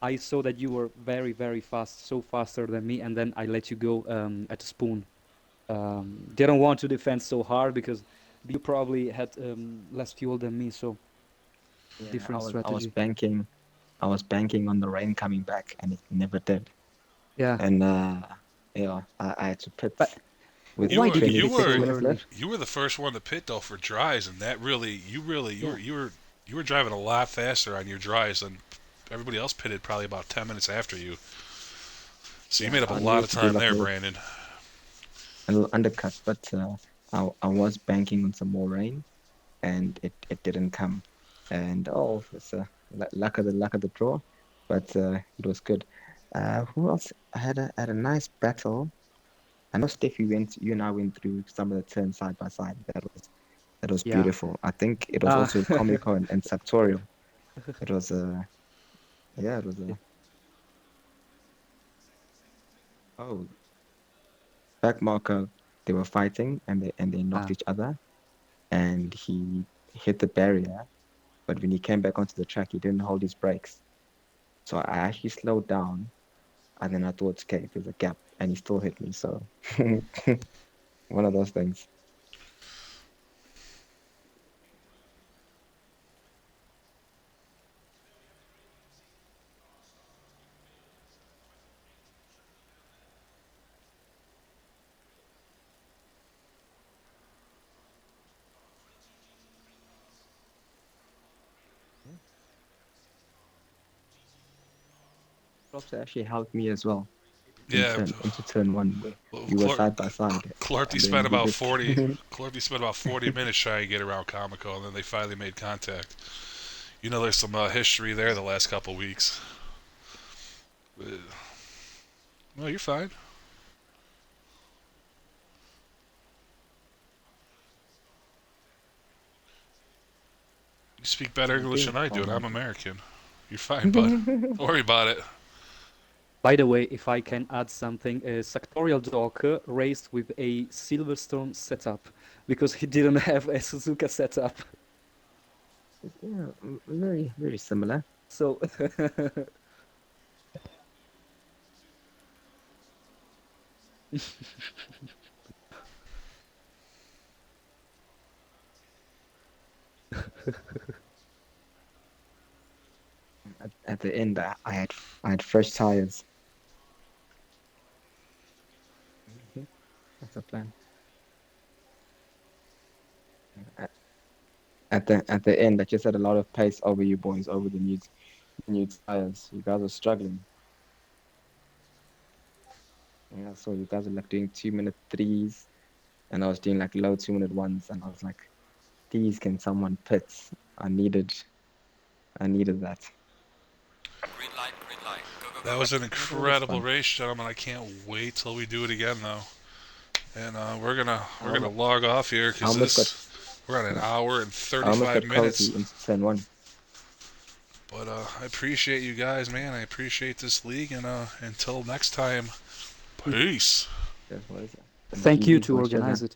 I saw that you were very, very fast, so faster than me, and then I let you go at the spoon. Didn't want to defend so hard because you probably had less fuel than me, so yeah, different I was strategy. banking on the rain coming back, and it never did. Yeah, And I had to pit but with You why were did you 20 you pit so were 20 minutes early? left. you were the first one to pit though for dries, and that really Yeah. you were driving a lot faster on your dries than everybody else pitted probably about 10 minutes after you. So you Yeah, made up a I lot needed of to do time like there, Brandon. a little undercut, but I was banking on some more rain, and it didn't come. And oh, it's luck of the draw, but it was good. Who else? I had a nice battle. I know Steph, you and I went through some of the turns side by side. That was Yeah. beautiful. I think it was Uh, also Comico and Sartorial. It was yeah, it was oh, back marker. They were fighting and they knocked uh, each other, and he hit the barrier. But when he came back onto the track, he didn't hold his brakes. So I actually slowed down, and then I thought, okay, there's a gap, and he still hit me. So one of those things. Props actually helped me as well in Yeah, turn into turn one. well, We were side by side, Clarty and spent then we about just 40. Clarty spent about 40 minutes trying to get around Comico, and then they finally made contact. You know, there's some history there the last couple weeks. No, you're fine. You speak better English doing than I do, and fine. I'm American. You're fine, bud. Don't worry about it. by the way, if I can add something, Sartorial Dog raced with a Silverstone setup because he didn't have a Suzuka setup. Yeah, very very similar. So At the end, I had fresh tires. Mhm. That's a plan. At, at the end, I just had a lot of pace over you boys, over the new tires. You guys are struggling. Yeah, so you guys are like doing 2 minute threes, and I was doing like low 2 minute ones, and I was like, "Please, can someone pit? I needed that." Green light, green light. Go, That was an It was incredible fun. race, gentlemen. I can't wait till we do it again, though. And I we're gonna almost, log off here I because almost got we're at an yeah, hour and I almost 35 got minutes. cozy in turn one. But I appreciate you guys, man. I appreciate this league, and until next time, peace. That was Thank you easy to for each other. organize it.